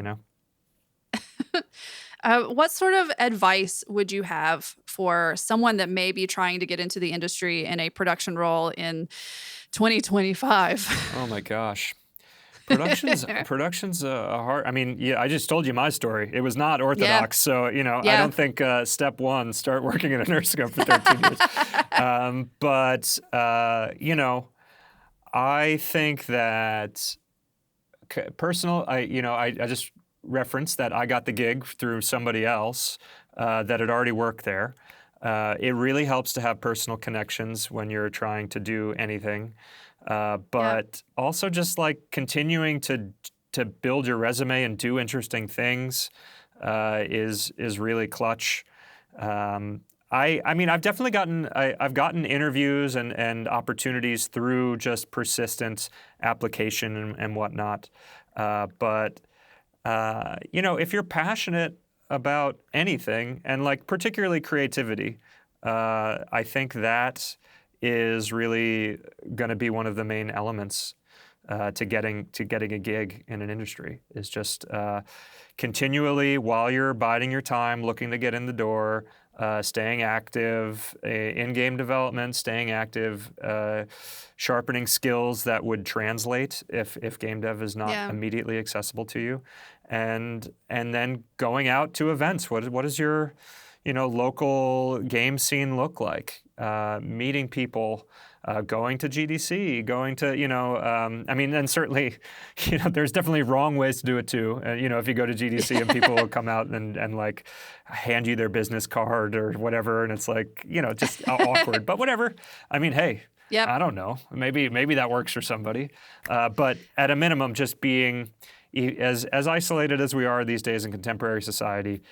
What sort of advice would you have for someone that may be trying to get into the industry in a production role in 2025? Oh my gosh. Production's a hard. I mean, I just told you my story. It was not orthodox, so I don't think step one, start working in a nursing home for 13 years. But I think that personal. I just referenced that I got the gig through somebody else that had already worked there. It really helps to have personal connections when you're trying to do anything. But also just like continuing to build your resume and do interesting things is really clutch. I mean, I've definitely gotten interviews and opportunities through just persistent application and whatnot. But if you're passionate about anything and like particularly creativity, I think that is really going to be one of the main elements to getting a gig in an industry, is just continually, while you're biding your time, looking to get in the door, staying active in game development, staying active, sharpening skills that would translate if game dev is not immediately accessible to you, and then going out to events. What does your local game scene look like? Meeting people, going to GDC, going to, I mean, and certainly, there's definitely wrong ways to do it too. If you go to GDC and people will come out and like hand you their business card or whatever, and it's like, just awkward, but whatever. I mean, hey, I don't know. Maybe that works for somebody. But at a minimum, just being as isolated as we are these days in contemporary society,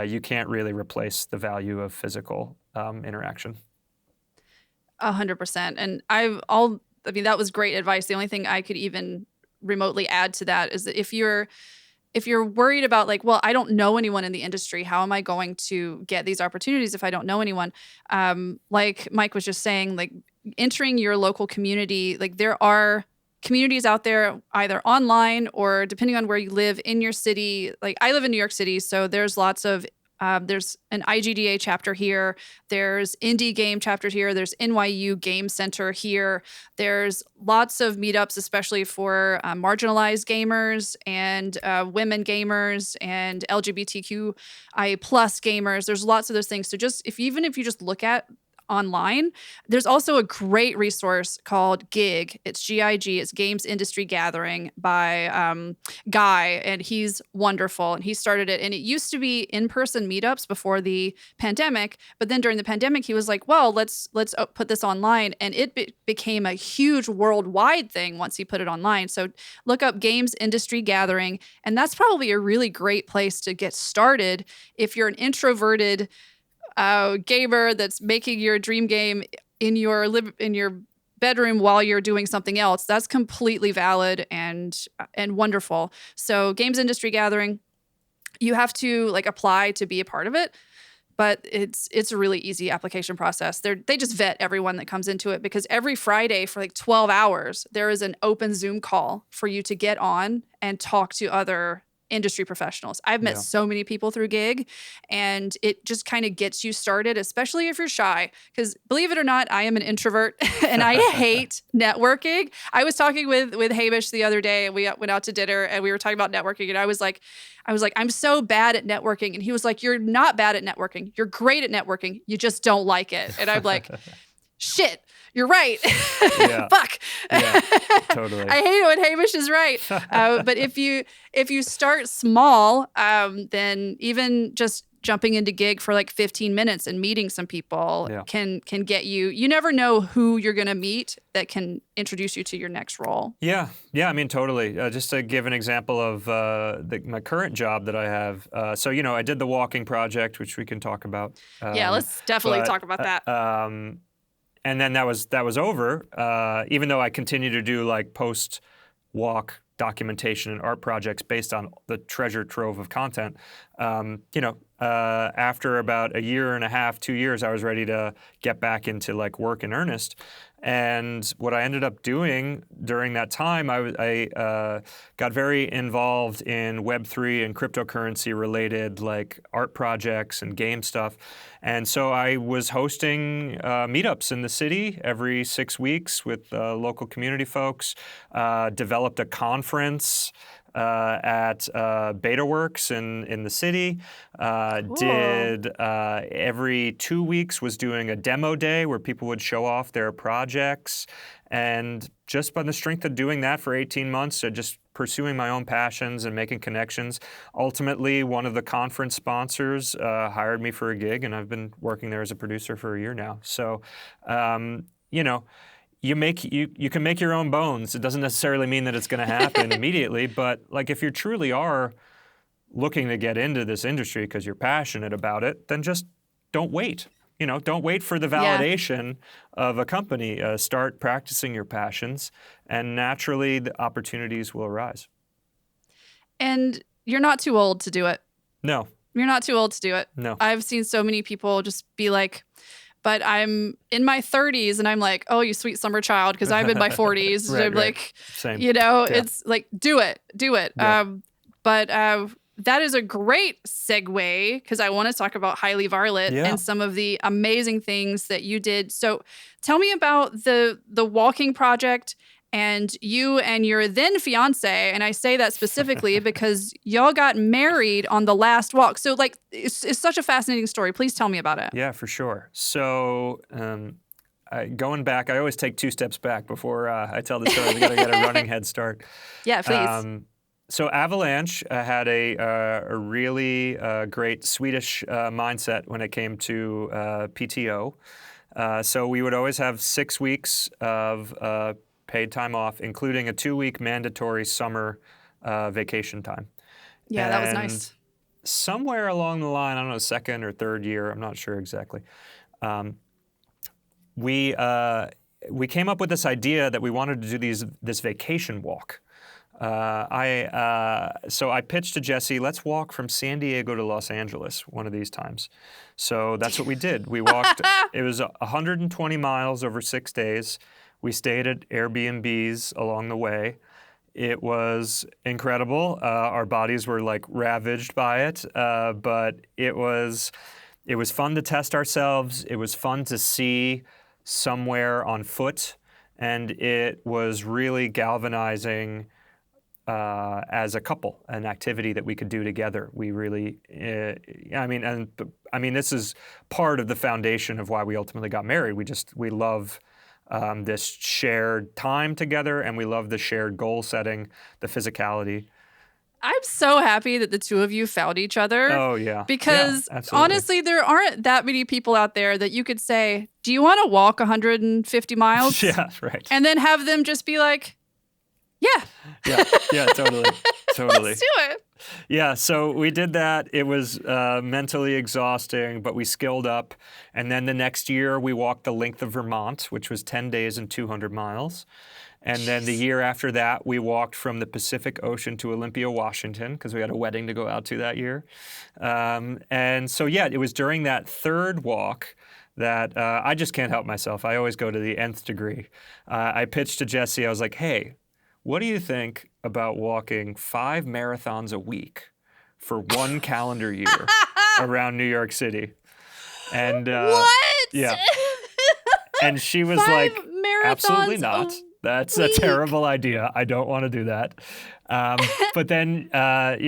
you can't really replace the value of physical interaction. 100%. And I mean, that was great advice. The only thing I could even remotely add to that is that if you're worried about like, well, I don't know anyone in the industry, how am I going to get these opportunities if I don't know anyone? Like Mike was just saying, like entering your local community, like there are communities out there either online or depending on where you live in your city. Like I live in New York City, so there's lots of There's an IGDA chapter here. There's indie game chapter here. There's NYU Game Center here. There's lots of meetups, especially for marginalized gamers and women gamers and LGBTQI plus gamers. There's lots of those things. So even if you just look at online, there's also a great resource called GIG. It's GIG. It's Games Industry Gathering by Guy, and he's wonderful. And he started it, and it used to be in-person meetups before the pandemic. But then during the pandemic, he was like, "Well, let's put this online," and it became a huge worldwide thing once he put it online. So look up Games Industry Gathering, and that's probably a really great place to get started if you're an introverted gamer that's making your dream game in your bedroom while you're doing something else. That's completely valid and wonderful. So Games Industry Gathering, you have to like apply to be a part of it, but it's a really easy application process. They just vet everyone that comes into it, because every Friday for like 12 hours there is an open Zoom call for you to get on and talk to other industry professionals. I've met so many people through GIG, and it just kind of gets you started, especially if you're shy. Because believe it or not, I am an introvert and I hate networking. I was talking with Hamish the other day, and we went out to dinner and we were talking about networking, and I was like, I'm so bad at networking. And he was like, "You're not bad at networking. You're great at networking. You just don't like it." And I'm like, shit, you're right. Yeah. Fuck. Yeah, totally. I hate it when Hamish is right. But if you start small, then even just jumping into GIG for like 15 minutes and meeting some people can get you. You never know who you're going to meet that can introduce you to your next role. Yeah. I mean, totally. Just to give an example of my current job that I have. So, I did the walking project, which we can talk about. Yeah, let's definitely talk about that. And then that was over, even though I continue to do like post-walk documentation and art projects based on the treasure trove of content. After about a year and a half, 2 years, I was ready to get back into like work in earnest. And what I ended up doing during that time, I got very involved in Web3 and cryptocurrency related like art projects and game stuff. And so I was hosting meetups in the city every 6 weeks with local community folks, developed a conference at BetaWorks in the city. Cool. Did every 2 weeks was doing a demo day where people would show off their projects. And just by the strength of doing that for 18 months, just pursuing my own passions and making connections, ultimately one of the conference sponsors hired me for a gig, and I've been working there as a producer for a year now. So, you can make your own bones. It doesn't necessarily mean that it's going to happen immediately, but like if you truly are looking to get into this industry because you're passionate about it, then just don't wait. Don't wait for the validation of a company. Start practicing your passions, and naturally the opportunities will arise. And you're not too old to do it. No. You're not too old to do it. No. I've seen so many people just be like, but I'm in my 30s, and I'm like, oh, you sweet summer child, because I'm in my 40s. Right, I'm like, same. It's like, do it. Yeah. But that is a great segue, because I want to talk about Hyrule Varlet and some of the amazing things that you did. So tell me about the walking project and you and your then fiance. And I say that specifically because y'all got married on the last walk. So like, it's such a fascinating story. Please tell me about it. Yeah, for sure. So going back, I always take 2 steps back before I tell the story. We got to get a running head start. Yeah, please. So Avalanche had a really great Swedish mindset when it came to PTO. So we would always have 6 weeks of paid time off, including a 2-week mandatory summer vacation time. Yeah, that was nice. Somewhere along the line, I don't know, 2nd or 3rd year, I'm not sure exactly, we came up with this idea that we wanted to do this vacation walk. So I pitched to Jesse, let's walk from San Diego to Los Angeles one of these times. So that's what we did. We walked, it was 120 miles over 6 days. We stayed at Airbnbs along the way. It was incredible. Our bodies were like ravaged by it, but it was fun to test ourselves. It was fun to see somewhere on foot, and it was really galvanizing as a couple, an activity that we could do together. We really, I mean, this is part of the foundation of why we ultimately got married. We love this shared time together, and we love the shared goal setting, the physicality. I'm so happy that the two of you found each other. Oh, yeah. Because yeah, absolutely. honestly, there aren't that many people out there that you could say, do you want to walk 150 miles? Yeah, right. And then have them just be like, yeah. Yeah, totally. Let's do it. Yeah, so we did that. It was mentally exhausting, but we skilled up. And then the next year, we walked the length of Vermont, which was 10 days and 200 miles. And then the year after that, we walked from the Pacific Ocean to Olympia, Washington, because we had a wedding to go out to that year. And so, yeah, it was during that third walk that I just can't help myself. I always go to the nth degree. I pitched to Jesse. I was like, hey, what do you think about walking 5 marathons a week for 1 calendar year around New York City? And what? Yeah. And she was 5 like, marathons absolutely not. That's a terrible idea. I don't want to do that. But then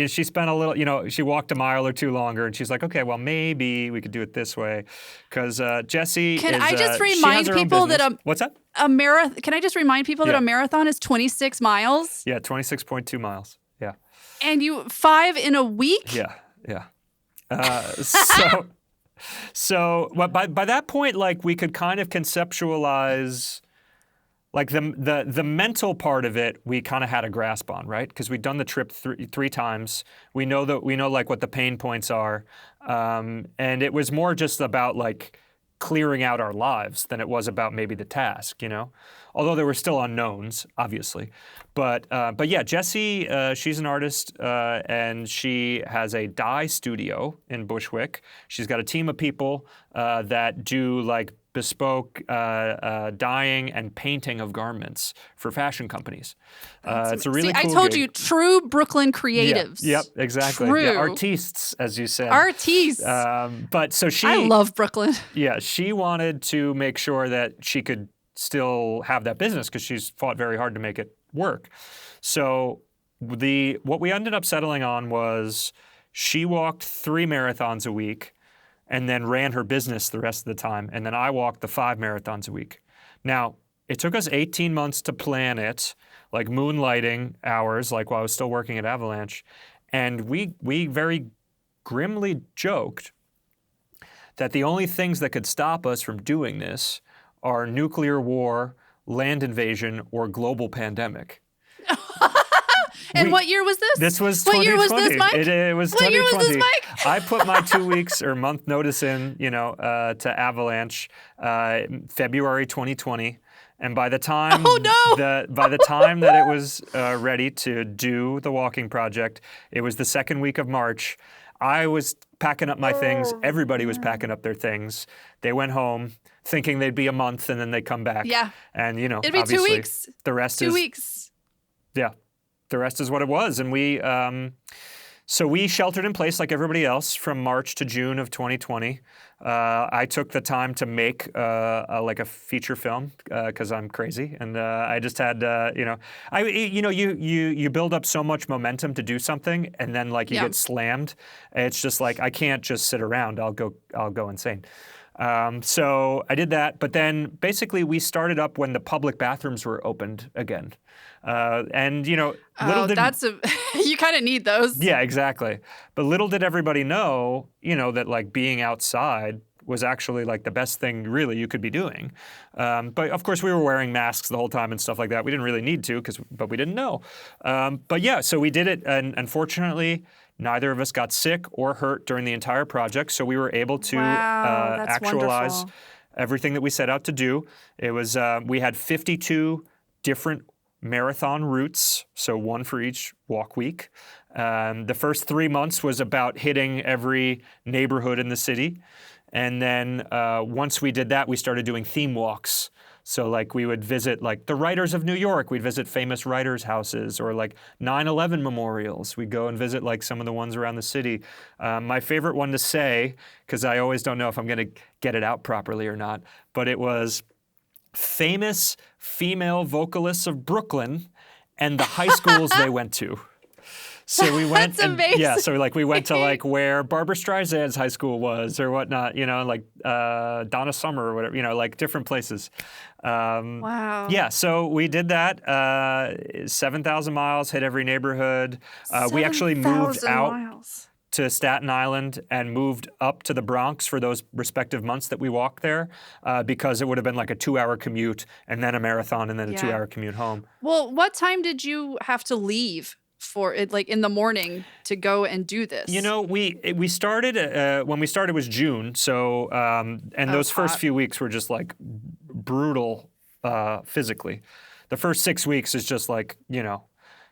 she spent a little, she walked a mile or two longer, and she's like, okay, well, maybe we could do it this way. Because Jessie Can is, I just she remind has her own people that business. What's that? Can I just remind people that a marathon is 26 miles? Yeah, 26.2 miles. Yeah. And you 5 in a week? Yeah. So by that point, like, we could kind of conceptualize, like, the mental part of it, we kind of had a grasp on, right? Because we'd done the trip three times. We know like what the pain points are, and it was more just about like clearing out our lives than it was about maybe the task, Although there were still unknowns, obviously. But yeah, Jessie, she's an artist, and she has a dye studio in Bushwick. She's got a team of people that do like bespoke dyeing and painting of garments for fashion companies. It's a really cool I told gig. you, true Brooklyn creatives. Yeah, yep, exactly. True. Yeah, artistes, as you said. Artistes. But so I love Brooklyn. Yeah, she wanted to make sure that she could still have that business because she's fought very hard to make it work. So what we ended up settling on was she walked 3 marathons a week and then ran her business the rest of the time. And then I walked the 5 marathons a week. Now, it took us 18 months to plan it, like moonlighting hours, like while I was still working at Avalanche. And we very grimly joked that the only things that could stop us from doing this are nuclear war, land invasion, or global pandemic. And what year was this? This was 2020. What year was this, Mike? It was 2020. What year was this, Mike? I put my 2 weeks or month notice in, to Avalanche, February 2020. And by the time by the time that it was ready to do the walking project, it was the second week of March. I was packing up my things. Everybody was packing up their things. They went home thinking they'd be a month, and then they'd come back. Yeah. And, it'd be obviously 2 weeks. The rest 2 is... weeks. Yeah. The rest is what it was. And so we sheltered in place like everybody else from March to June of 2020. I took the time to make a feature film because I'm crazy, and I just had you build up so much momentum to do something, and then you get slammed. It's just like I can't just sit around. I'll go insane. So I did that, but then basically we started up when the public bathrooms were opened again. And little did you kind of need those. Yeah, exactly. But little did everybody know, that being outside was actually the best thing really you could be doing. But of course we were wearing masks the whole time and stuff like that. We didn't really need to but we didn't know. But yeah, so we did it, and unfortunately neither of us got sick or hurt during the entire project, so we were able to actualize wonderful. Everything that we set out to do. It was we had 52 different marathon routes, so one for each walk week. The first 3 months was about hitting every neighborhood in the city. And then once we did that, we started doing theme walks So like we would visit like the writers of New York. We'd visit famous writers' houses, or like 9/11 memorials. We'd go and visit like some of the ones around the city. My favorite one to say, because I always don't know if I'm going to get it out properly or not, but it was famous female vocalists of Brooklyn and the high schools they went to. So we went, That's amazing. yeah. So like we went to like where Barbra Streisand's high school was, or whatnot. You know, like Donna Summer or whatever. You know, like different places. Wow. Yeah. So we did that. 7,000 miles, hit every neighborhood. We actually moved 7,000 out miles. to Staten Island and moved up to the Bronx for those respective months that we walked there, because it would have been like a 2-hour commute and then a marathon and then a 2-hour commute home. Well, what time did you have to leave for it, like in the morning, to go and do this? You know, we started when we started was June, so and those first few weeks were just like brutal physically. The first 6 weeks is just like, you know,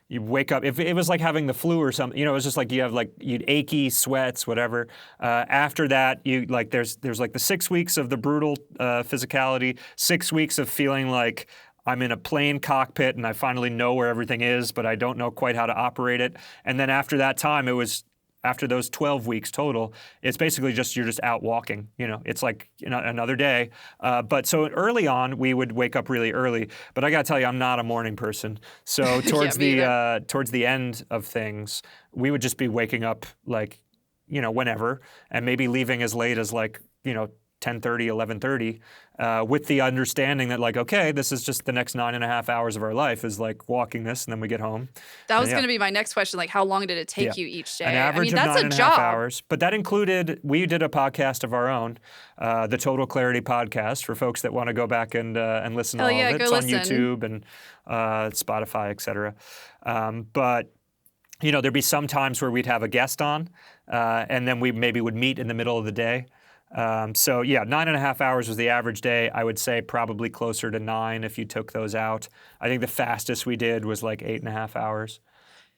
you wake up. If it was like having the flu or something, you know, it was just like you'd achy sweats, whatever. After that, you like there's like the 6 weeks of the brutal physicality, 6 weeks of feeling like I'm in a plane cockpit and I finally know where everything is, but I don't know quite how to operate it. And then after that time, it was after those 12 weeks total, it's basically just you're just out walking. You know, it's like, you know, another day. But so early on, we would wake up really early. But I got to tell you, I'm not a morning person. So towards towards the end of things, we would just be waking up like, you know, whenever, and maybe leaving as late as like, you know, 10:30, 11:30, with the understanding that like, okay, this is just the next 9.5 hours of our life is like walking this, and then we get home. That was going to be my next question. Like, how long did it take you each day? An average of that's 9.5 a job. hours. But that included, we did a podcast of our own, the Total Clarity podcast, for folks that want to go back and listen to all of it. It's on YouTube and Spotify, et cetera. But you know, there'd be some times where we'd have a guest on, and then we maybe would meet in the middle of the day. So yeah, 9.5 hours was the average day. I would say probably closer to 9 if you took those out. I think the fastest we did was like 8.5 hours.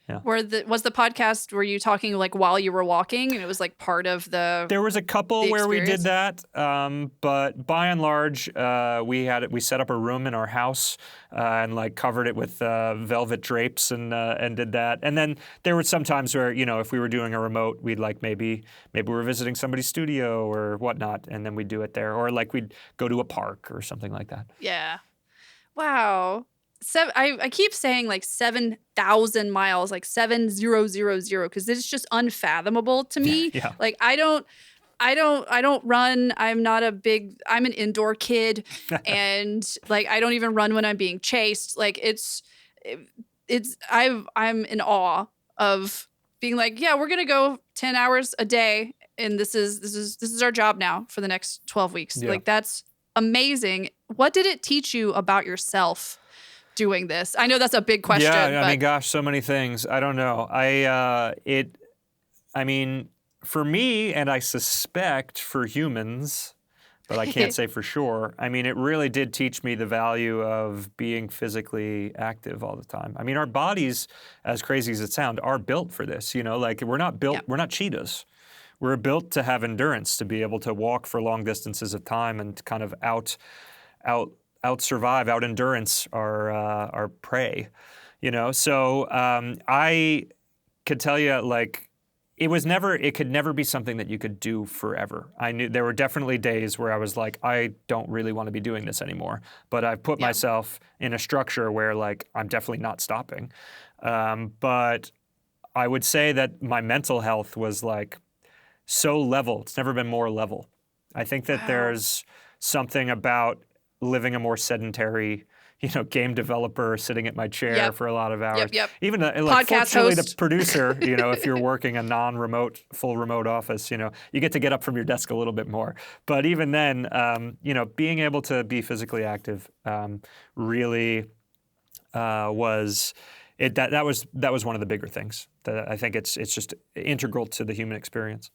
Yeah. Was the podcast, were you talking like while you were walking, and it was like part of the There was a couple where we did that, but by and large, we set up a room in our house and like covered it with velvet drapes and did that. And then there were some times where, you know, if we were doing a remote, we'd like maybe we were visiting somebody's studio or whatnot, and then we'd do it there, or like we'd go to a park or something like that. Yeah. Wow. I keep saying like 7,000 miles, like 7,000, because it's just unfathomable to me. Yeah. Like I don't run. I'm an indoor kid, and like I don't even run when I'm being chased. Like I'm in awe of being like, yeah, we're gonna go 10 hours a day, and this is our job now for the next 12 weeks. Yeah. Like that's amazing. What did it teach you about yourself doing this? I know that's a big question. Yeah, I mean, gosh, so many things. I don't know. I mean, for me, and I suspect for humans, but I can't say for sure, I mean, it really did teach me the value of being physically active all the time. I mean, our bodies, as crazy as it sounds, are built for this. You know, like we're not built, we're not cheetahs. We're built to have endurance, to be able to walk for long distances of time and to kind of out-survive, out-endurance our prey, you know? So I could tell you, like, it could never be something that you could do forever. I knew there were definitely days where I was like, I don't really want to be doing this anymore. But I've put myself in a structure where, like, I'm definitely not stopping. But I would say that my mental health was, like, so level. It's never been more level. I think that there's something about living a more sedentary, you know, game developer, sitting at my chair for a lot of hours. Even like, fortunately, the producer, you know, if you're working a non-remote, full remote office, you know, you get to get up from your desk a little bit more. But even then, you know, being able to be physically active really was that was one of the bigger things. That I think it's just integral to the human experience.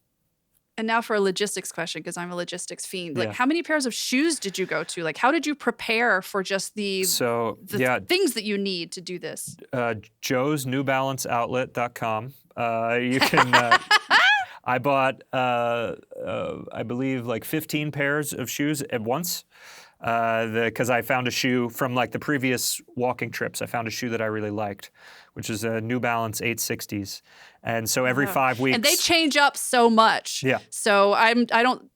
And now for a logistics question, because I'm a logistics fiend. Like, how many pairs of shoes did you go to? Like, how did you prepare for just the things that you need to do this? joesnewbalanceoutlet.com. You can. I bought, I believe, like 15 pairs of shoes at once. because I found a shoe from like the previous walking trips. I found a shoe that I really liked, which is a New Balance 860s. And so every 5 weeks. And they change up so much. Yeah. So I don't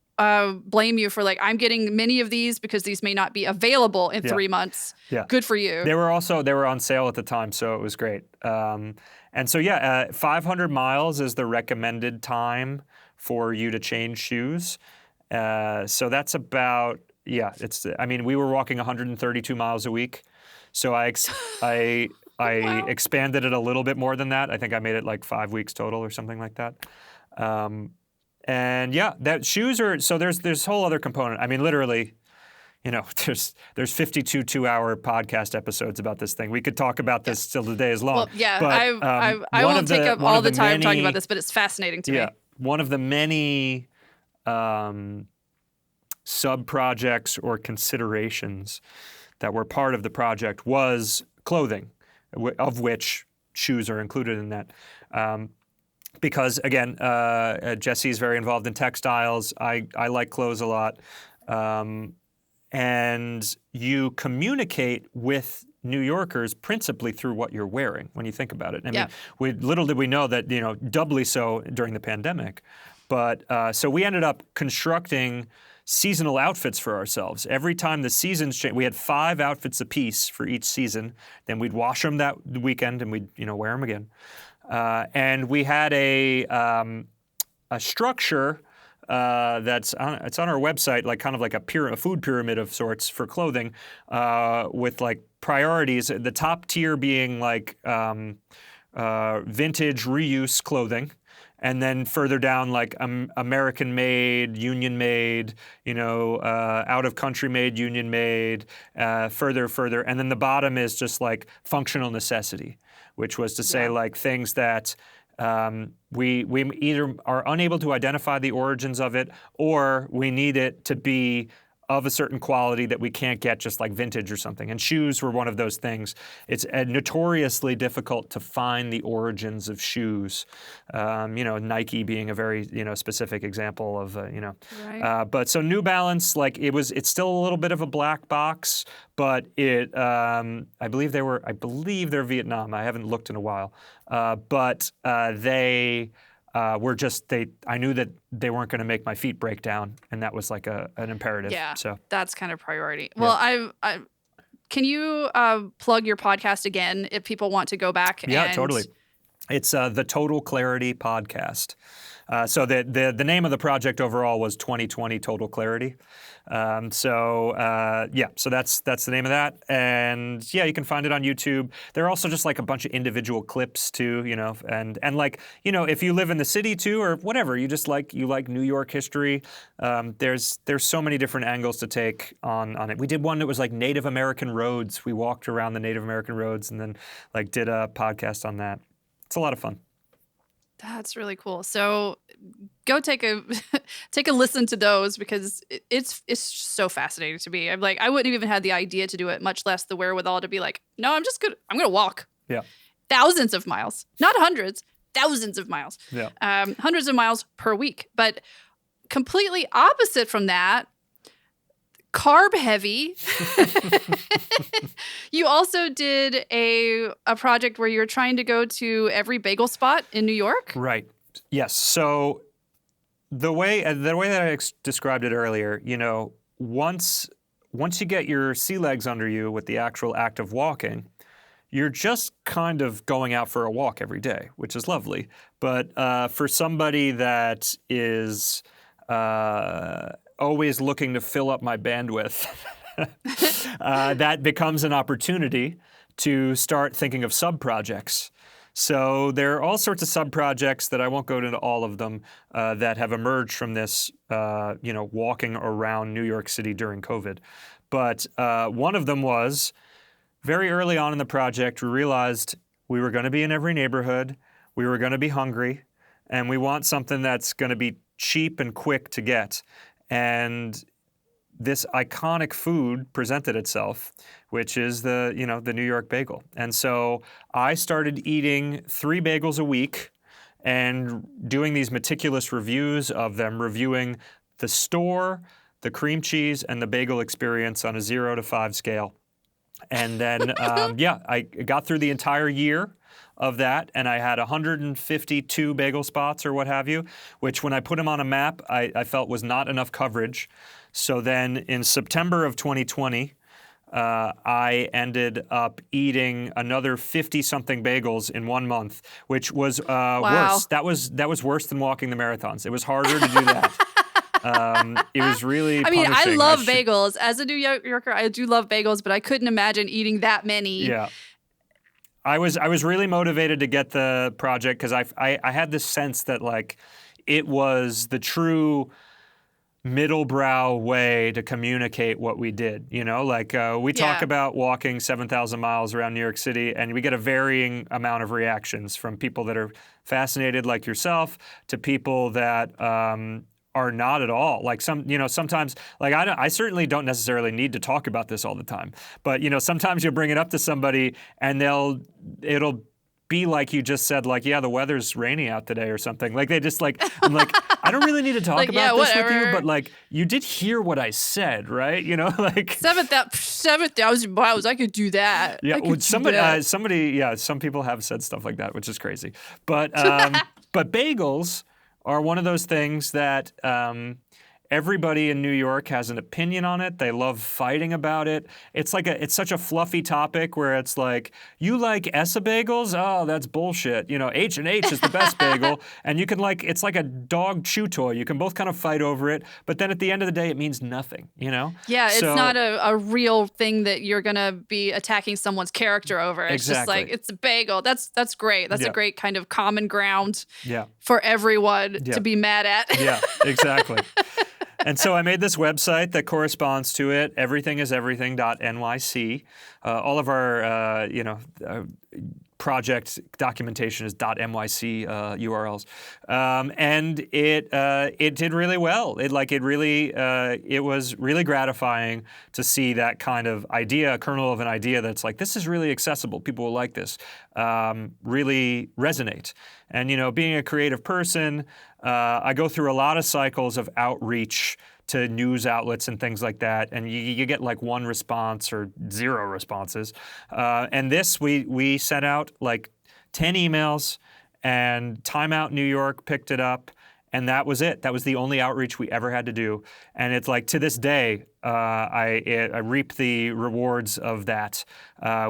blame you for like, I'm getting many of these because these may not be available in 3 months. Yeah. Good for you. They were on sale at the time, so it was great. And so 500 miles is the recommended time for you to change shoes. So that's about, we were walking 132 miles a week. So I Wow. expanded it a little bit more than that. I think I made it like 5 weeks total or something like that. That shoes are, so there's this whole other component. I mean, literally, there's 52 2-hour podcast episodes about this thing. We could talk about this till the day is long. Well, yeah, but, I won't take up all the time talking about this, but it's fascinating to me. Yeah, one of the many sub-projects or considerations that were part of the project was clothing, of which shoes are included in that. Because, again, Jesse's very involved in textiles. I like clothes a lot. And you communicate with New Yorkers principally through what you're wearing when you think about it. I mean, little did we know that, doubly so during the pandemic. But so we ended up constructing seasonal outfits for ourselves. Every time the seasons changed, we had 5 outfits apiece for each season. Then we'd wash them that weekend and we'd, wear them again. And we had a structure it's on our website, like kind of like a food pyramid of sorts for clothing, with like priorities. The top tier being like vintage reuse clothing. And then further down, like American-made, union-made, out-of-country-made, union-made, further. And then the bottom is just like functional necessity, which was to say like things that we either are unable to identify the origins of it, or we need it to be of a certain quality that we can't get just like vintage or something. And shoes were one of those things. It's notoriously difficult to find the origins of shoes. Nike being a very, specific example of, Right. But so New Balance, like it's still a little bit of a black box, but I believe they're Vietnam. I haven't looked in a while. But they I knew that they weren't going to make my feet break down, and that was like an imperative. Yeah, so that's kind of priority. Well, can you plug your podcast again if people want to go back? Yeah, totally. It's the Total Clarity Podcast. So the name of the project overall was 2020 Total Clarity. So that's the name of that. And yeah, you can find it on YouTube. There are also just like a bunch of individual clips too, and like, if you live in the city too or whatever, you like New York history, there's so many different angles to take on it. We did one that was like Native American roads. We walked around the Native American roads and then like did a podcast on that. It's a lot of fun. That's really cool. So go take a listen to those because it's so fascinating to me. I'm like, I wouldn't have even had the idea to do it, much less the wherewithal to be like, no, I'm gonna walk. Yeah. Thousands of miles, not hundreds, thousands of miles. Yeah. Hundreds of miles per week. But completely opposite from that, carb heavy. You also did a project where you're trying to go to every bagel spot in New York. Right. Yes. So the way that I described it earlier, once you get your sea legs under you with the actual act of walking, you're just kind of going out for a walk every day, which is lovely. But for somebody that is always looking to fill up my bandwidth, that becomes an opportunity to start thinking of sub-projects. So there are all sorts of sub-projects that I won't go into all of them that have emerged from this, walking around New York City during COVID. But one of them was very early on in the project, we realized we were going to be in every neighborhood, we were going to be hungry, and we want something that's going to be cheap and quick to get. And this iconic food presented itself, which is the New York bagel. And so I started eating 3 bagels a week and doing these meticulous reviews of them, reviewing the store, the cream cheese, and the bagel experience on a 0 to 5 scale. And then, I got through the entire year of that, and I had 152 bagel spots or what have you, which when I put them on a map, I felt was not enough coverage. So then in September of 2020, I ended up eating another 50-something bagels in 1 month, which was worse. That was worse than walking the marathons. It was harder to do that. It was really punishing. I love bagels. As a New Yorker, I do love bagels, but I couldn't imagine eating that many. Yeah. I was really motivated to get the project because I had this sense that like it was the true middle-brow way to communicate what we did. You know, like we talk about walking 7,000 miles around New York City, and we get a varying amount of reactions from people that are fascinated like yourself to people that are not at all. Like sometimes, like I certainly don't necessarily need to talk about this all the time, but sometimes you'll bring it up to somebody and it'll be like you just said, like, yeah, the weather's rainy out today or something. Like they just like, I'm like, I don't really need to talk about this with you, but like you did hear what I said, right? Like 7,000 miles, I could do that. Yeah, some people have said stuff like that, which is crazy. But but bagels are one of those things that everybody in New York has an opinion on it. They love fighting about it. It's such a fluffy topic where it's like, you like Essa bagels? Oh, that's bullshit. H&H is the best bagel. And you can it's like a dog chew toy. You can both kind of fight over it. But then at the end of the day, it means nothing, Yeah, it's not a real thing that you're going to be attacking someo's character over. It's exactly. Just like, it's a bagel. That's great. That's a great kind of common ground yeah. for everyone to be mad at. Yeah, exactly. And so I made this website that corresponds to it, everythingiseverything.nyc. All of our, project documentation is .nyc URLs, and it did really well. It was really gratifying to see that kind of idea, a kernel of an idea that's like, this is really accessible. People will like this. Really resonate. And being a creative person, I go through a lot of cycles of outreach to news outlets and things like that, and you get like one response or 0 responses. And this, we sent out like 10 emails, and Time Out New York picked it up, and that was it. That was the only outreach we ever had to do. And it's like, to this day, I reap the rewards of that.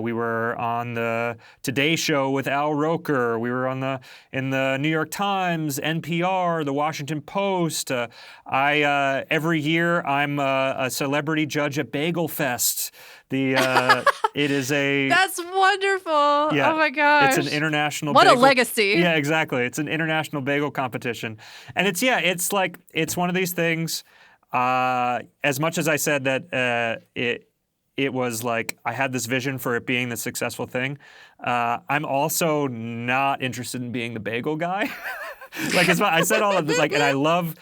We were on the Today Show with Al Roker. We were in the New York Times, NPR, the Washington Post. Every year I'm a celebrity judge at Bagel Fest. It is a That's wonderful. Yeah, oh my gosh. It's an international What bagel, a legacy. Yeah, exactly. It's an international bagel competition. And it's one of these things. As much as I said that it was like I had this vision for it being the successful thing, I'm also not interested in being the bagel guy. I said all of this, and I love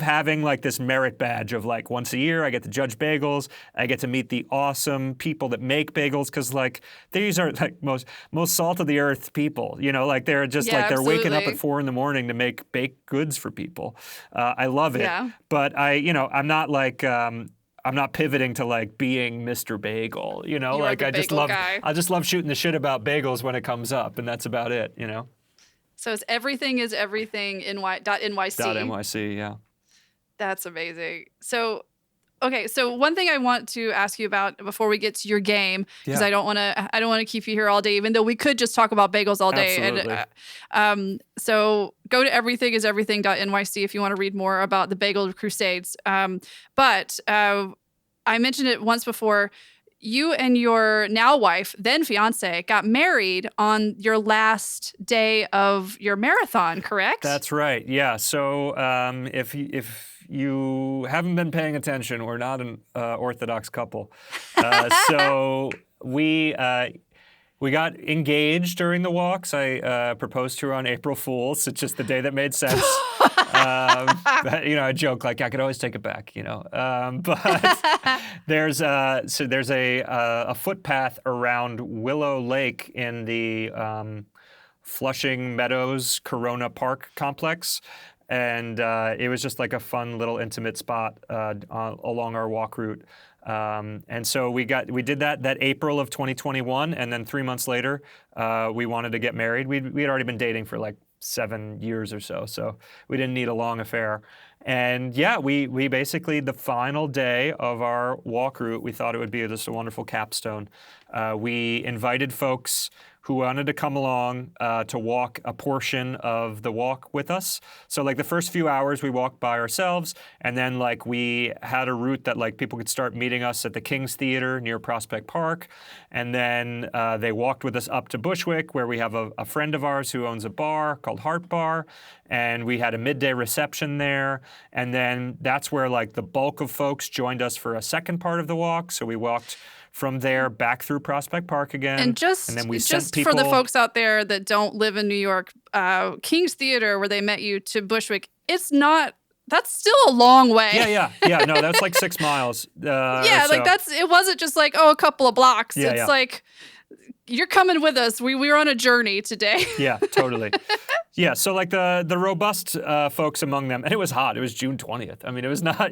having like this merit badge of like once a year I get to judge bagels. I get to meet the awesome people that make bagels, because like these are like most salt of the earth people. They're just they're waking up at 4 a.m. to make baked goods for people. I love it. Yeah. But I'm not like. I'm not pivoting to like being Mr. Bagel, I just love shooting the shit about bagels when it comes up, and that's about it, So it's everything .nyc. .nyc, yeah. That's amazing. So, okay. So one thing I want to ask you about before we get to your game, because I don't want to keep you here all day, even though we could just talk about bagels all day. Absolutely. And so go to everythingiseverything.nyc if you want to read more about the Bagel Crusades. But I mentioned it once before. You and your now wife, then fiance, got married on your last day of your marathon, correct? That's right. Yeah. So if you haven't been paying attention, we're not an Orthodox couple. So we got engaged during the walks. I proposed to her on April Fool's. It's just the day that made sense. But, I joke like I could always take it back, But there's a footpath around Willow Lake in the Flushing Meadows Corona Park complex. and it was just like a fun little intimate spot along our walk route. And so we did that April of 2021, and then 3 months later, we wanted to get married. We had already been dating for like 7 years or so we didn't need a long affair. And yeah, we basically, the final day of our walk route, we thought it would be just a wonderful capstone. We invited folks who wanted to come along to walk a portion of the walk with us. So like the first few hours we walked by ourselves, and then like we had a route that like people could start meeting us at the King's Theater near Prospect Park. And then they walked with us up to Bushwick, where we have a friend of ours who owns a bar called Heart Bar. And we had a midday reception there. And then that's where like the bulk of folks joined us for a second part of the walk. So we walked from there back through Prospect Park again. And then we just people, for the folks out there that don't live in New York, King's Theater, where they met you, to Bushwick, that's still a long way. Yeah. No, that's like 6 miles. Like it wasn't just like, a couple of blocks. It's like, you're coming with us. We were on a journey today. Yeah, totally. Yeah, so like the robust folks among them, and it was hot. It was June 20th. I mean, it was not,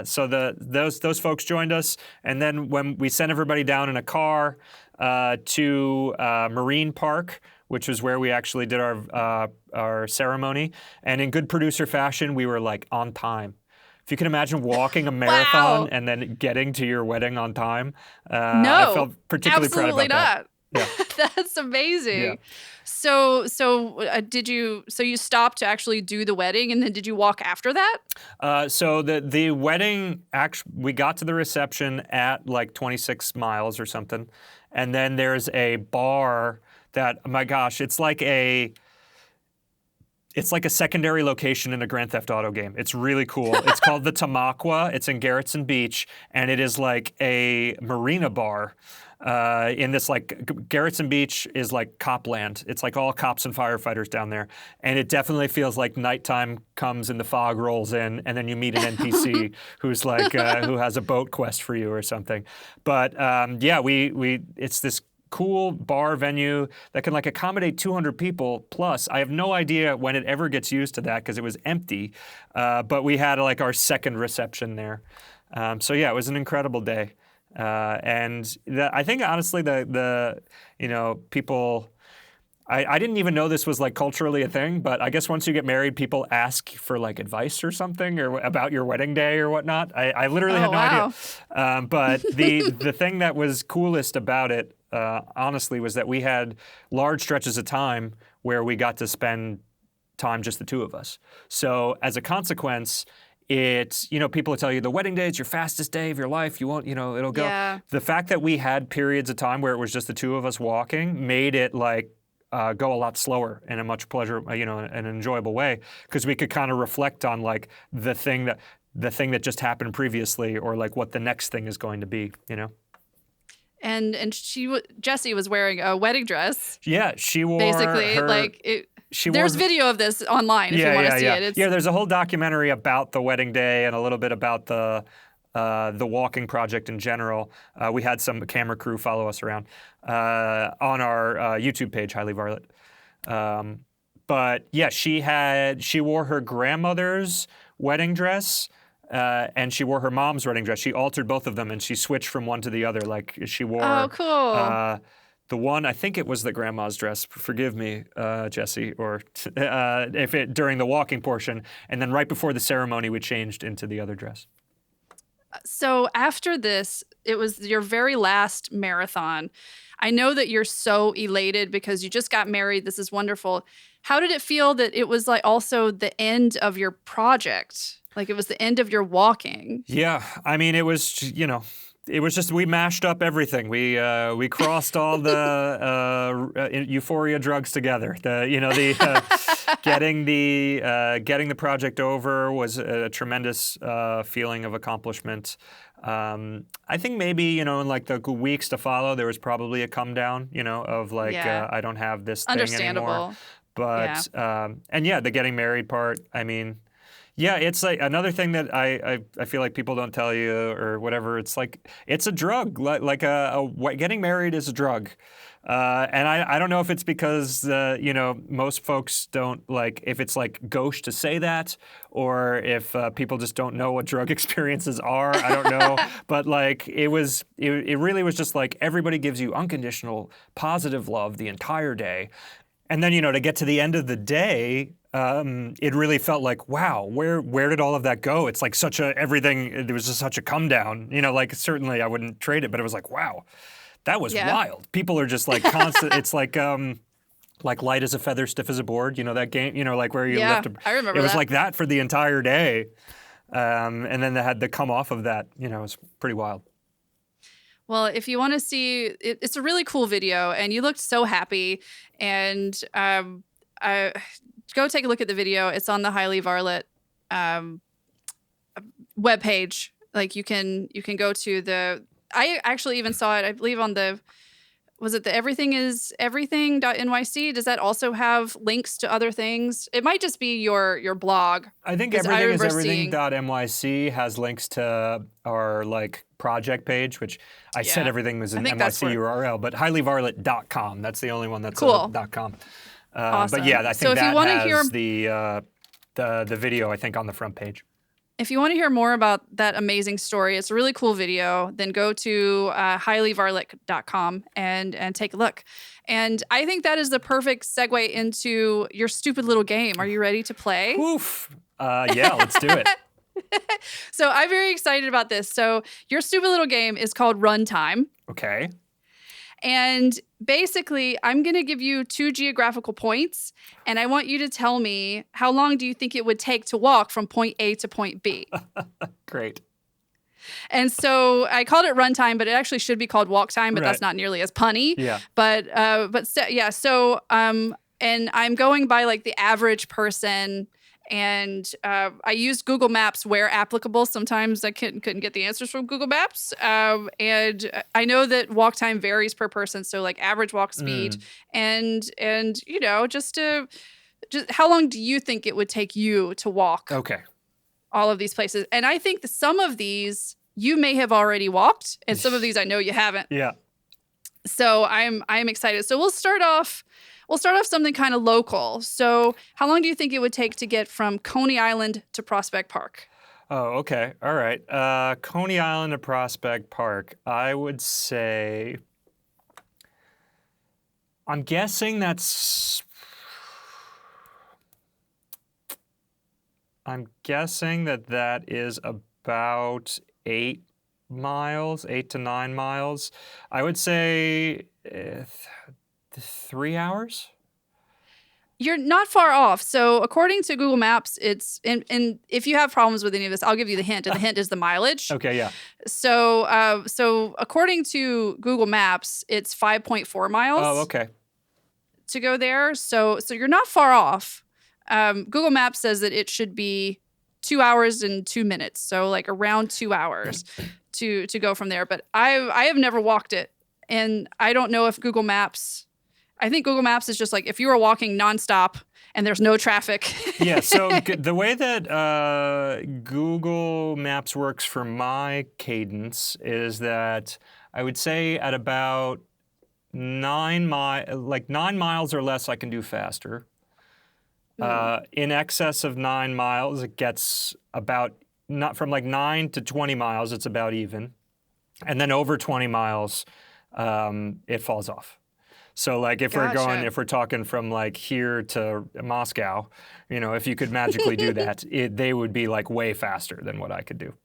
so those folks joined us, and then when we sent everybody down in a car to Marine Park, which was where we actually did our ceremony, and in good producer fashion, we were like on time. If you can imagine walking a marathon and then getting to your wedding on time, I felt particularly proud about that. Yeah. That's amazing. Yeah. So you stopped to actually do the wedding, and then did you walk after that? So the wedding, we got to the reception at like 26 miles or something, and then there's a bar that, my gosh, it's like a secondary location in a Grand Theft Auto game. It's really cool. It's called the Tamaqua. It's in Garrettson Beach, and it is like a marina bar. In this, like, Garrettson Beach is like copland. It's like all cops and firefighters down there. And it definitely feels like nighttime comes and the fog rolls in, and then you meet an NPC who's like, who has a boat quest for you or something. But it's this cool bar venue that can like accommodate 200 people plus. I have no idea when it ever gets used to that because it was empty. But we had like our second reception there. So yeah, it was an incredible day. I think honestly the people, I didn't even know this was like culturally a thing, but I guess once you get married, people ask for like advice or something or about your wedding day or whatnot. I literally had no idea. But the thing that was coolest about it, honestly, was that we had large stretches of time where we got to spend time just the two of us. So as a consequence, it's, people will tell you the wedding day is your fastest day of your life. You won't, it'll go. Yeah. The fact that we had periods of time where it was just the two of us walking made it like go a lot slower in a much an enjoyable way, because we could kind of reflect on like the thing that just happened previously, or like what the next thing is going to be, And Jessie was wearing a wedding dress. Yeah, she wore basically there's video of this online if you want to see it. There's a whole documentary about the wedding day and a little bit about the walking project in general. We had some camera crew follow us around on our YouTube page, Highly Varlet. But yeah, she wore her grandmother's wedding dress. And she wore her mom's wedding dress. She altered both of them, and she switched from one to the other. Like she wore. Oh, cool. The one, I think it was the grandma's dress. Forgive me, Jessie, or during the walking portion, and then right before the ceremony, we changed into the other dress. So after this, it was your very last marathon. I know that you're so elated because you just got married. This is wonderful. How did it feel that it was like also the end of your project? Like it was the end of your walking? Yeah, I mean, it was, it was just, we mashed up everything. We crossed all the euphoria drugs together. Getting the project over was a tremendous feeling of accomplishment. I think maybe, in like the weeks to follow, there was probably a come down, of like, I don't have this thing anymore. Understandable. But, and yeah, the getting married part, I mean, Yeah, it's like another thing that I feel like people don't tell you or whatever. It's like it's a drug. Getting married is a drug, and I don't know if it's because most folks don't like if it's like gauche to say that, or if people just don't know what drug experiences are. I don't know, but like it really was just like everybody gives you unconditional positive love the entire day. And then, to get to the end of the day, it really felt like, wow, where did all of that go? It's like there was just such a come down. Like certainly I wouldn't trade it, but it was like, wow, that was wild. People are just like constant. It's like light as a feather, stiff as a board. That game, like where you lift. I remember it was that. like that for the entire day. And then they had to come off of that. It was pretty wild. Well, if you want to see, it's a really cool video, and you looked so happy. And go take a look at the video. It's on the Hyrule Varley webpage. Like you can go to the. I actually even saw it. I believe on the. Was it the everything.nyc? Does that also have links to other things? It might just be your blog. I think everything.nyc has links to our like project page, which I said everything was an NYC URL, but hyrulevarley.com. That's the only one that's cool. .com. Awesome. But yeah, I think that has the video, I think, on the front page. If you want to hear more about that amazing story, it's a really cool video, then go to hyrulevarley.com and take a look. And I think that is the perfect segue into your stupid little game. Are you ready to play? Oof. Yeah, let's do it. So I'm very excited about this. So your stupid little game is called Runtime. Okay. And basically, I'm going to give you 2 geographical points, and I want you to tell me how long do you think it would take to walk from point A to point B. Great. And so I called it runtime, but it actually should be called walk time, but that's not nearly as punny. Yeah. So and I'm going by like the average person. And I used Google Maps where applicable. Sometimes I couldn't get the answers from Google Maps. And I know that walk time varies per person. So like average walk speed and just how long do you think it would take you to walk all of these places? And I think that some of these you may have already walked, and some of these I know you haven't. Yeah. So I'm excited. So we'll start off something kind of local. So how long do you think it would take to get from Coney Island to Prospect Park? Oh, okay. All right. Coney Island to Prospect Park. I would say, I'm guessing that is about 8 to 9 miles. I would say 3 hours? You're not far off. So according to Google Maps, it's and if you have problems with any of this, I'll give you the hint. And the hint is the mileage. Okay, yeah. So according to Google Maps, it's 5.4 miles. Oh, okay. To go there. So you're not far off. Google Maps says that it should be 2 hours and 2 minutes. So like around 2 hours to go from there. But I have never walked it. And I don't know if Google Maps. I think Google Maps is just like if you were walking nonstop and there's no traffic. Yeah, so the way that Google Maps works for my cadence is that I would say at about 9 miles or less, I can do faster. In excess of 9 miles, it gets about not from like 9 to 20 miles, it's about even, and then over 20 miles, it falls off. So like if we're talking from like here to Moscow, if you could magically do that, they would be like way faster than what I could do.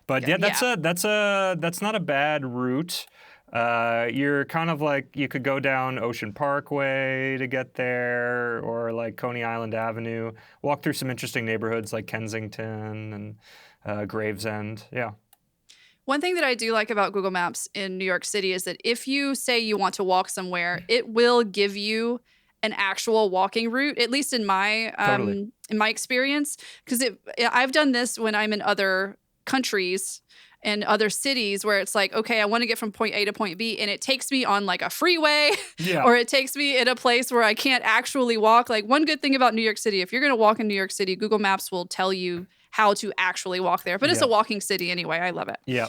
But that's not a bad route. You're kind of like you could go down Ocean Parkway to get there, or like Coney Island Avenue. Walk through some interesting neighborhoods like Kensington and Gravesend. Yeah. One thing that I do like about Google Maps in New York City is that if you say you want to walk somewhere, it will give you an actual walking route, at least in my experience. Because I've done this when I'm in other countries, in other cities where it's like, okay, I want to get from point A to point B, and it takes me on like a freeway or it takes me in a place where I can't actually walk. Like, one good thing about New York City, if you're going to walk in New York City, Google Maps will tell you how to actually walk there. But it's a walking city anyway. I love it. Yeah.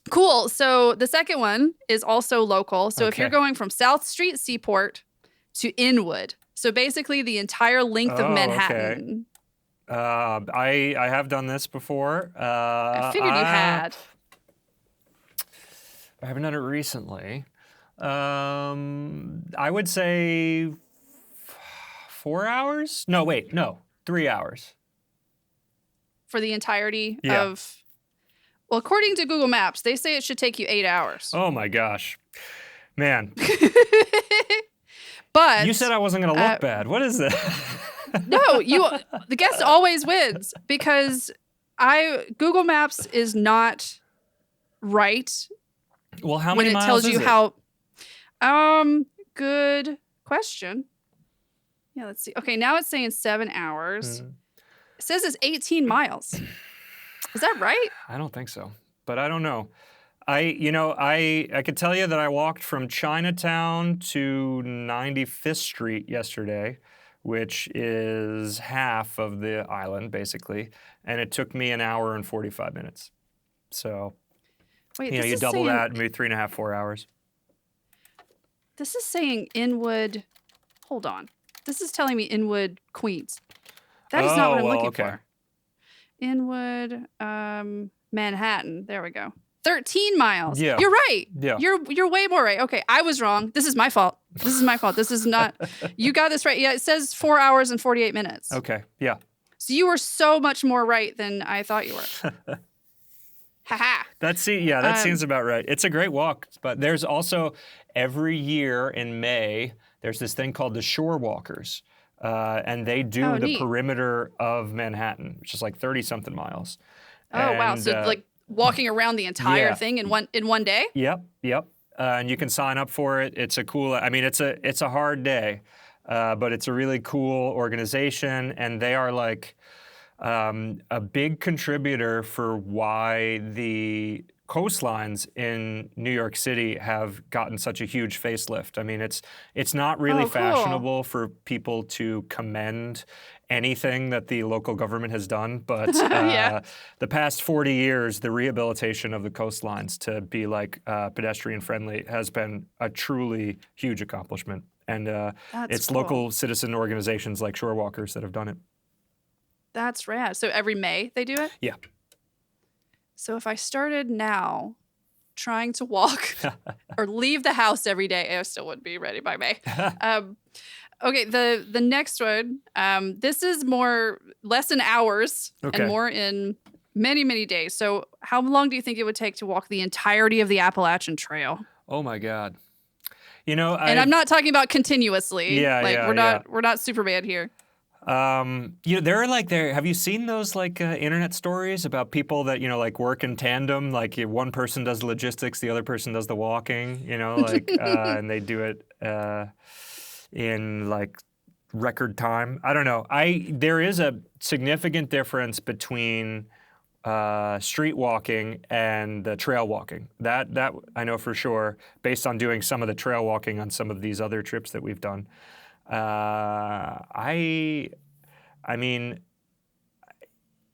Cool. So the second one is also local. So if you're going from South Street Seaport to Inwood, so basically the entire length of Manhattan. I have done this before. I figured you had. I haven't done it recently. I would say 4 hours? No, wait, no, 3 hours. For the entirety of... Well, according to Google Maps, they say it should take you 8 hours. Oh my gosh. Man. But... You said I wasn't going to look bad. What is this? No, the guest always wins because Google Maps is not right. Well, how many miles tells is you it? How good question. Yeah, let's see. Okay, now it's saying 7 hours. It says it's 18 miles. Is that right? I don't think so, but I don't know. I could tell you that I walked from Chinatown to 95th Street yesterday, which is half of the island, basically, and it took me an hour and 45 minutes. So, wait, you double that, maybe 3.5, 4 hours. This is saying Inwood. Hold on. This is telling me Inwood, Queens. That is not what I'm looking for. Inwood, Manhattan. There we go. 13 miles. Yeah. You're right. Yeah. You're way more right. Okay, I was wrong. This is my fault. This is not... You got this right. Yeah, it says 4 hours and 48 minutes. Okay, yeah. So you were so much more right than I thought you were. Ha-ha. That seems about right. It's a great walk, but there's also, every year in May, there's this thing called the Shore Walkers. And they do the perimeter of Manhattan, which is like 30-something miles. Oh, wow. So like walking around the entire thing in one day? Yep. And you can sign up for it. It's it's a hard day, but it's a really cool organization. And they are like a big contributor for why the coastlines in New York City have gotten such a huge facelift. I mean, it's not really fashionable for people to commend anything that the local government has done, but the past 40 years, the rehabilitation of the coastlines to be like pedestrian friendly has been a truly huge accomplishment. And it's local citizen organizations like Shore Walkers that have done it. That's rad. So every May they do it? Yeah. So if I started now trying to walk or leave the house every day, I still wouldn't be ready by May. Okay, the next one, this is less in hours and more in many, many days. So how long do you think it would take to walk the entirety of the Appalachian Trail? Oh my God. And I'm not talking about continuously. Yeah, we're not Superman here. Have you seen those internet stories about people that, work in tandem? Like one person does the logistics, the other person does the walking, and they do it in record time. I don't know. There is a significant difference between street walking and the trail walking. That I know for sure, based on doing some of the trail walking on some of these other trips that we've done. I mean,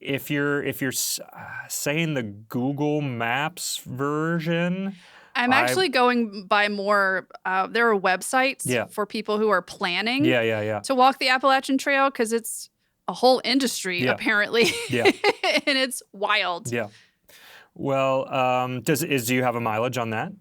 if you're saying the Google Maps version, I'm actually going by more. There are websites for people who are planning to walk the Appalachian Trail because it's a whole industry apparently, and it's wild. Yeah. Well, do you have a mileage on that?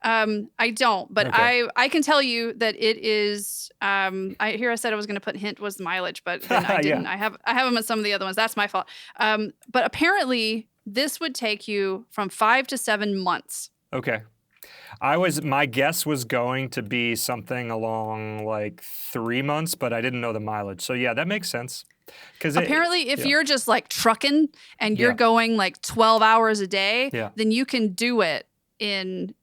I don't, but I can tell you that it is. I said I was going to put hint was the mileage, but then I didn't. I have them on some of the other ones. That's my fault. But apparently, this would take you from 5 to 7 months. Okay. My guess was going to be something along 3 months, but I didn't know the mileage. So yeah, that makes sense. Because apparently, if you're just trucking and you're going 12 hours a day, then you can do it in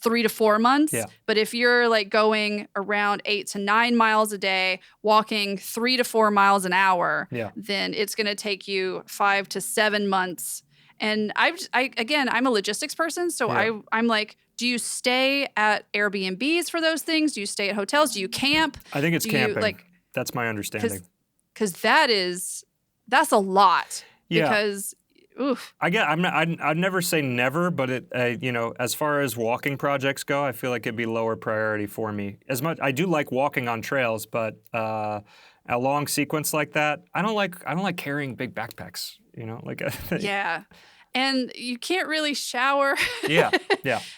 3 to 4 months. Yeah. But if you're like going around 8 to 9 miles a day, walking 3 to 4 miles an hour, then it's going to take you 5 to 7 months. And I'm a logistics person. So I'm like, do you stay at Airbnbs for those things? Do you stay at hotels? Do you camp? I think it's camping. That's my understanding. Because that's a lot. Yeah. Because, oof. I'd never say never, but as far as walking projects go, I feel like it'd be lower priority for me. As much I do like walking on trails, but a long sequence like that, I don't like carrying big backpacks. Yeah. And you can't really shower. Yeah.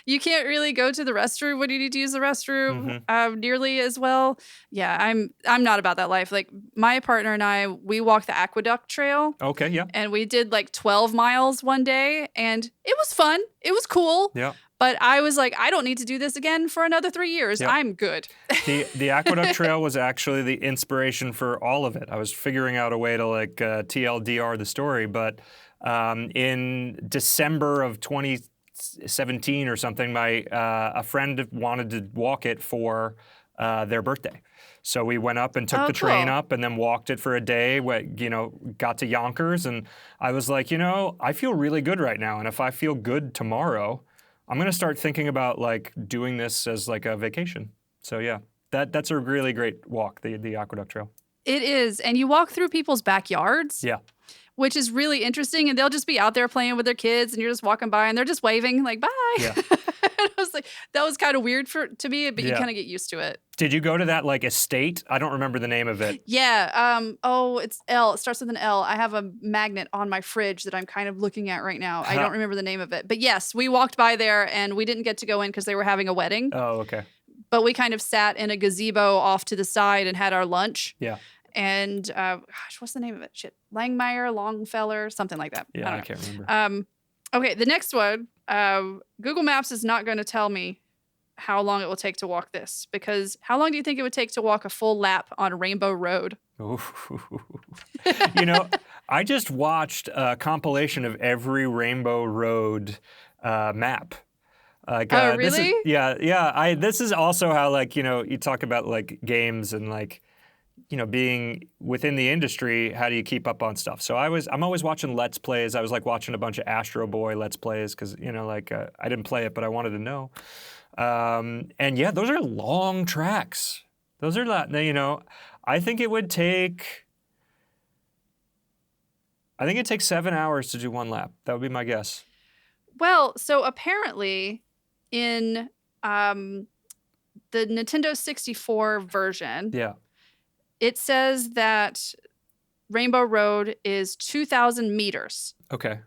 You can't really go to the restroom when you need to use the restroom nearly as well. Yeah, I'm not about that life. Like my partner and I, we walked the Aqueduct Trail. Okay, yeah. And we did like 12 miles one day, and it was fun. It was cool. Yeah. But I was like, I don't need to do this again for another 3 years. Yep. I'm good. The Aqueduct Trail was actually the inspiration for all of it. I was figuring out a way to TLDR the story, but in December of 2017 or something, a friend wanted to walk it for their birthday. So we went up and took the train up and then walked it for a day, got to Yonkers. And I was like, I feel really good right now. And if I feel good tomorrow, I'm going to start thinking about doing this as a vacation. So yeah, that's a really great walk, the Aqueduct Trail. It is. And you walk through people's backyards. Yeah. Which is really interesting. And they'll just be out there playing with their kids and you're just walking by and they're just waving like, bye. Yeah. And I was like, that was kind of weird to me, but you kind of get used to it. Did you go to that estate? I don't remember the name of it. Yeah. It's L. It starts with an L. I have a magnet on my fridge that I'm kind of looking at right now. I don't remember the name of it. But yes, we walked by there and we didn't get to go in because they were having a wedding. Oh, okay. But we kind of sat in a gazebo off to the side and had our lunch. Yeah. And what's the name of it? Shit. Langmeyer, Longfeller, something like that. Yeah, I can't remember. Okay, the next one. Google Maps is not going to tell me how long it will take to walk this, because how long do you think it would take to walk a full lap on Rainbow Road? I just watched a compilation of every Rainbow Road map. Oh, really? This is also how you talk about games and being within the industry, how do you keep up on stuff? So I'm always watching Let's Plays. I was watching a bunch of Astro Boy Let's Plays because I didn't play it, but I wanted to know. And yeah, those are long tracks. Those are not, I think it'd take 7 hours to do one lap. That would be my guess. Well, so apparently in the Nintendo 64 version, it says that Rainbow Road is 2,000 meters. Okay.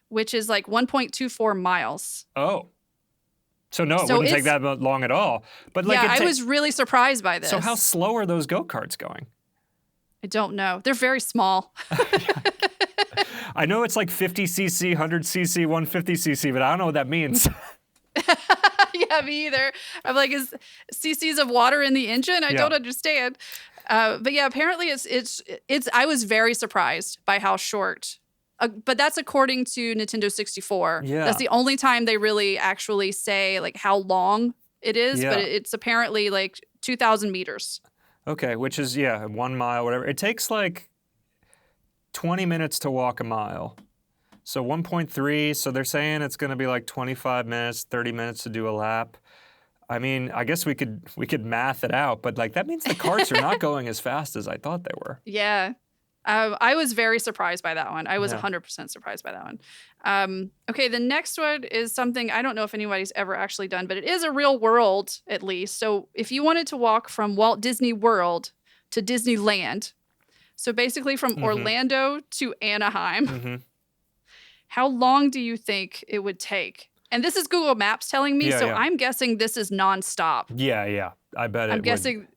Which is 1.24 miles. Oh. So no, it wouldn't take that long at all. But I was really surprised by this. So how slow are those go-karts going? I don't know. They're very small. I know it's 50cc, 100cc, 150cc, but I don't know what that means. Yeah, me either. I'm like, is cc's of water in the engine? I don't understand. But yeah, apparently it's. I was very surprised by how short. But that's according to Nintendo 64. Yeah. That's the only time they really actually say how long it is. Yeah. But it's apparently 2,000 meters. Okay, which is 1 mile, whatever. It takes 20 minutes to walk a mile. So 1.3. So they're saying it's going to be 25 minutes, 30 minutes to do a lap. I mean, I guess we could math it out, but that means the carts are not going as fast as I thought they were. Yeah. I was very surprised by that one. I was 100% surprised by that one. Okay, the next one is something I don't know if anybody's ever actually done, but it is a real world at least. So if you wanted to walk from Walt Disney World to Disneyland, so basically from Orlando to Anaheim, how long do you think it would take? And this is Google Maps telling me, I'm guessing this is nonstop. Yeah. I bet I'm guessing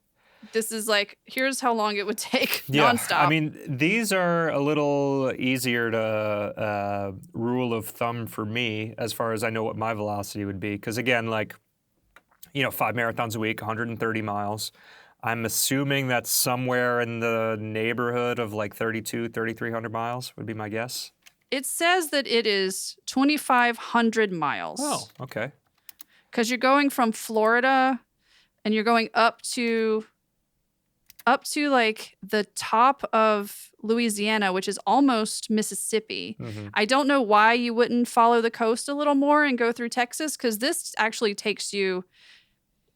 this is here's how long it would take nonstop. I mean, these are a little easier to rule of thumb for me as far as I know what my velocity would be. Because again, 5 marathons a week, 130 miles. I'm assuming that's somewhere in the neighborhood of 3,300 miles would be my guess. It says that it is 2,500 miles. Oh, okay. Because you're going from Florida and you're going up to like the top of Louisiana, which is almost Mississippi. Mm-hmm. I don't know why you wouldn't follow the coast a little more and go through Texas, because this actually takes you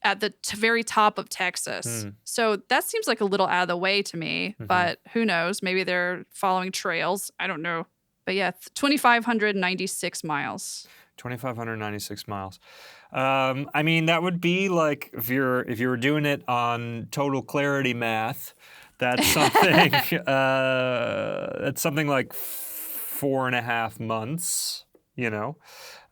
at the very top of Texas. So that seems like a little out of the way to me, but who knows? Maybe they're following trails. I don't know. But yeah, 2,596 miles. 2,596 miles. I mean, that would be like if you were doing it on total clarity math, that's something that's something like 4.5 months, you know.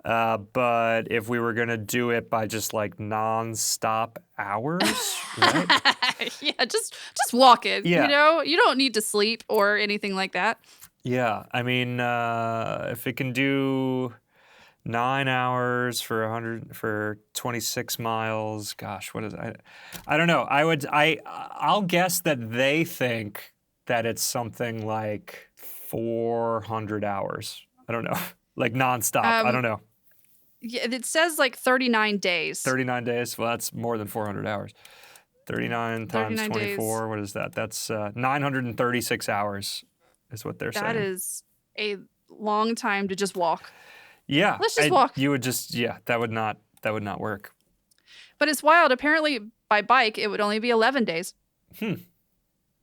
But if we were gonna do it by just like nonstop hours, right? Yeah, just walk it. Yeah. You know, you don't need to sleep or anything like that. Yeah, I mean, if it can do 9 hours for 26 miles, gosh, what is it? I don't know. I'll guess that they think that it's something like 400 hours. I don't know, like nonstop. I don't know. Yeah, it says like 39 days. 39 days. Well, that's more than 400 hours. 39 times 24. Days. What is that? That's 936 hours. Is what they're saying. That is a long time to just walk. Yeah. Let's just walk. You would just, that would not work. But it's wild. Apparently, by bike, it would only be 11 days. You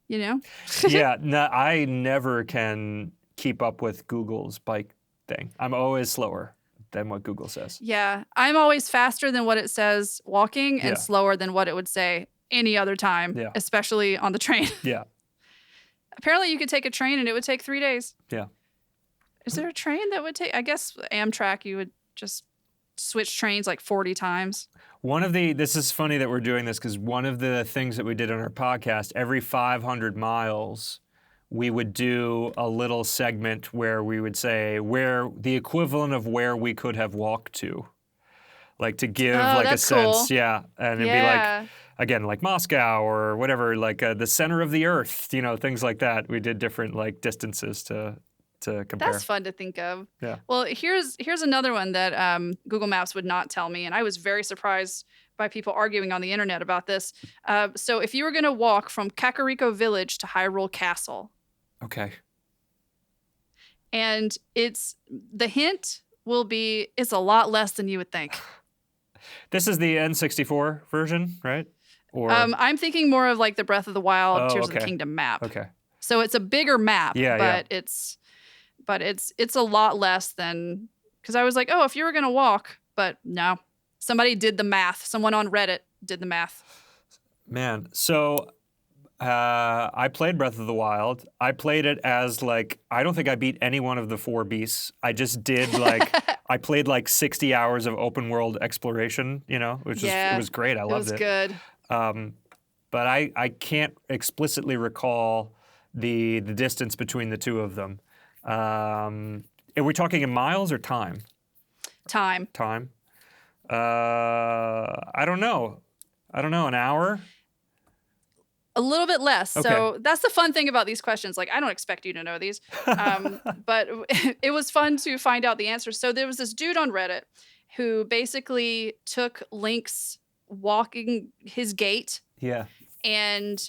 know? Yeah. No, I never can keep up with Google's bike thing. I'm always slower than what Google says. Yeah. I'm always faster than what it says walking and slower than what it would say any other time, especially on the train. Yeah. Apparently, you could take a train and it would take 3 days. Yeah. Is there a train that would take? I guess Amtrak, you would just switch trains like 40 times. This is funny that we're doing this because one of the things that we did on our podcast, every 500 miles, we would do a little segment where we would say where the equivalent of where we could have walked to. Like to give like a sense. Cool. Yeah. And it'd be like, again, like Moscow or whatever, like the center of the earth, you know, things like that. We did different like distances to compare. That's fun to think of. Yeah. Well, here's another one that Google Maps would not tell me, and I was very surprised by people arguing on the internet about this. So if you were going to walk from Kakariko Village to Hyrule Castle. Okay. And the hint will be it's a lot less than you would think. This is the N64 version, right? Or I'm thinking more of like the Breath of the Wild, Tears of the Kingdom map. Okay. So it's a bigger map, but it's a lot less than, because I was like, oh, if you were gonna walk, but no, somebody did the math. Someone on Reddit did the math. Man, so I played Breath of the Wild. I played it as like, I don't think I beat any one of the 4 beasts. I just did like, I played like 60 hours of open world exploration, you know, which it was great. I loved it. It was good. But I can't explicitly recall the distance between the two of them. Are we talking in miles or time? Time. I don't know. An hour? A little bit less. Okay. So that's the fun thing about these questions. Like, I don't expect you to know these. But it was fun to find out the answers. So there was this dude on Reddit who basically took Link's walking his gait. Yeah. And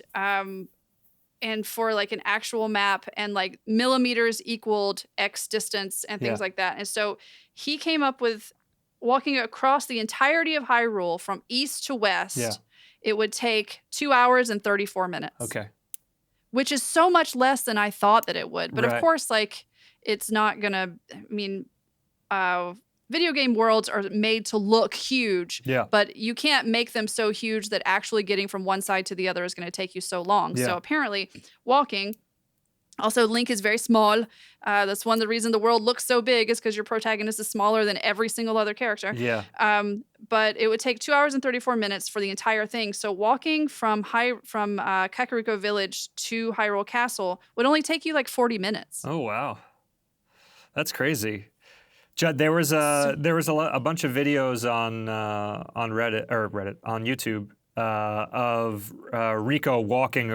for like an actual map, and like millimeters equaled X distance and things like that. And so he came up with walking across the entirety of Hyrule from east to west. Yeah. It would take 2 hours and 34 minutes. Okay. Which is so much less than I thought that it would. But Right. of course, like, it's not gonna, video game worlds are made to look huge. Yeah. But you can't make them so huge that actually getting from one side to the other is going to take you so long. Yeah. So apparently, walking. Also, Link is very small. That's one of the reasons the world looks so big, is because your protagonist is smaller than every single other character. Yeah. But it would take 2 hours and 34 minutes for the entire thing. So walking from Kakariko Village to Hyrule Castle would only take you like 40 minutes. Oh wow, that's crazy. Judd, there was a bunch of videos on Reddit on YouTube of Rico walking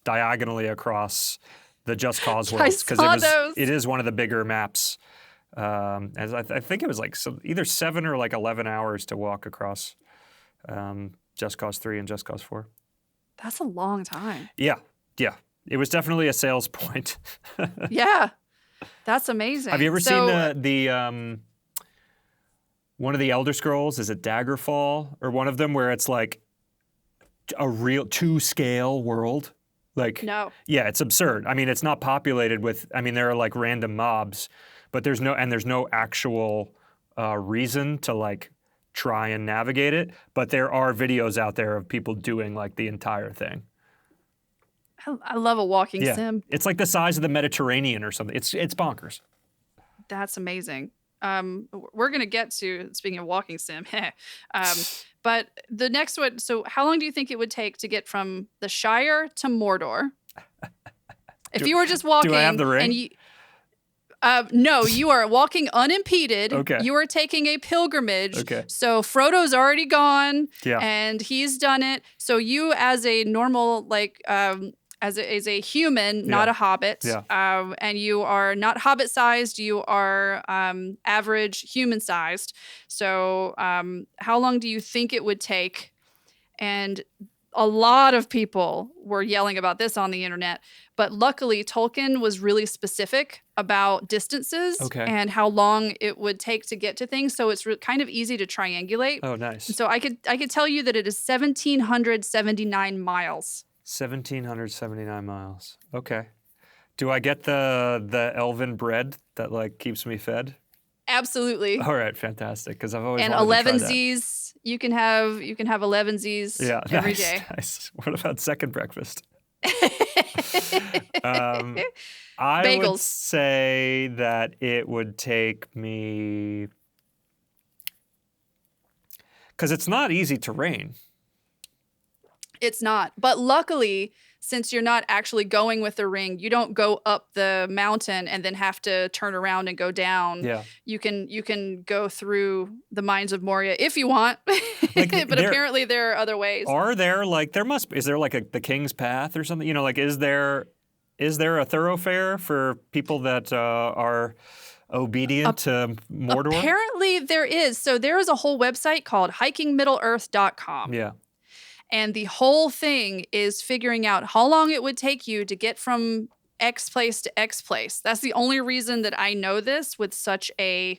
diagonally across the Just Cause world, because it is one of the bigger maps As I think it was like either 7 or like 11 hours to walk across Just Cause 3 and Just Cause 4. That's a long time. Yeah. It was definitely a sales point. Yeah. That's amazing. Have you ever seen the one of the Elder Scrolls? Is it Daggerfall or one of them where it's like a real 2-scale world? Like, no. Yeah, it's absurd. I mean, it's not populated with. I mean, there are like random mobs, but there's no actual reason to like try and navigate it. But there are videos out there of people doing like the entire thing. I love a walking sim. It's like the size of the Mediterranean or something. It's bonkers. That's amazing. We're going to get to, speaking of walking sim, but the next one, so how long do you think it would take to get from the Shire to Mordor? If you were just walking. Do I have the ring? No, you are walking unimpeded. Okay. You are taking a pilgrimage. Okay. So Frodo's already gone. Yeah. And he's done it. So you as a normal, like, as a human, not a hobbit, and you are not hobbit-sized, you are average human-sized. So how long do you think it would take? And a lot of people were yelling about this on the internet, but luckily Tolkien was really specific about distances and how long it would take to get to things. So it's kind of easy to triangulate. Oh, nice. And so I could tell you that it is 1,779 miles. 1,779 miles. Okay. Do I get the elven bread that like keeps me fed? Absolutely. All right, fantastic. Because I've always and wanted to try that. 11Zs. You can have 11Zs every day. Nice. What about second breakfast? I Bagels. would say that it would take me, because it's not easy terrain. It's not. But luckily, since you're not actually going with the ring, you don't go up the mountain and then have to turn around and go down. Yeah. You can go through the Mines of Moria if you want. Like, but apparently there are other ways. Are there like is there like the King's Path or something? You know, like is there a thoroughfare for people that are obedient to Mordor? Apparently there is. So there is a whole website called hikingmiddle-earth.com. Yeah. And the whole thing is figuring out how long it would take you to get from X place to X place. That's the only reason that I know this with such an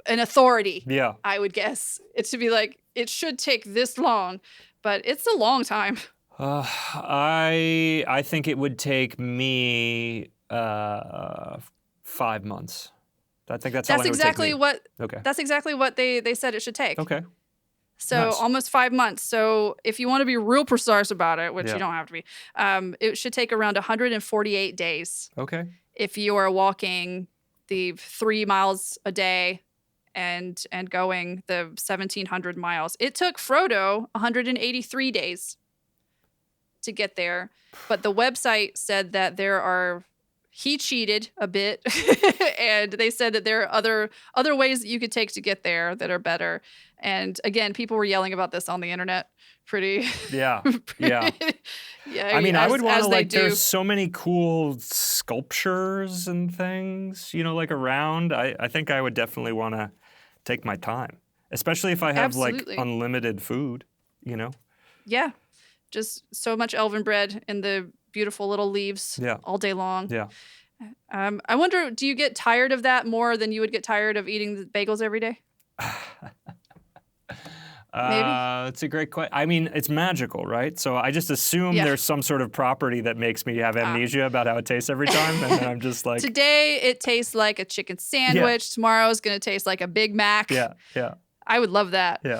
authority. Yeah. I would guess. It's to be like, it should take this long, but it's a long time. I think it would take me 5 months. I think that's how long exactly it would take me. That's exactly what they said it should take. Okay. So Nice. almost 5 months. So if you want to be real precise about it, which you don't have to be, it should take around 148 days. Okay. If you are walking the 3 miles a day and going the 1,700 miles. It took Frodo 183 days to get there. But the website said that he cheated a bit and they said that there are other ways that you could take to get there that are better. And again, people were yelling about this on the internet pretty. Yeah. Yeah. I mean, I would want to like, there's so many cool sculptures and things, you know, like around. I think I would definitely want to take my time, especially if I have like unlimited food, you know? Yeah. Just so much elven bread in the beautiful little leaves all day long. Yeah. I wonder, do you get tired of that more than you would get tired of eating the bagels every day? Maybe. It's a great question. I mean, it's magical, right? So I just assume there's some sort of property that makes me have amnesia about how it tastes every time. And then I'm just like... Today, it tastes like a chicken sandwich. Yeah. Tomorrow, it's going to taste like a Big Mac. Yeah, yeah. I would love that. Yeah.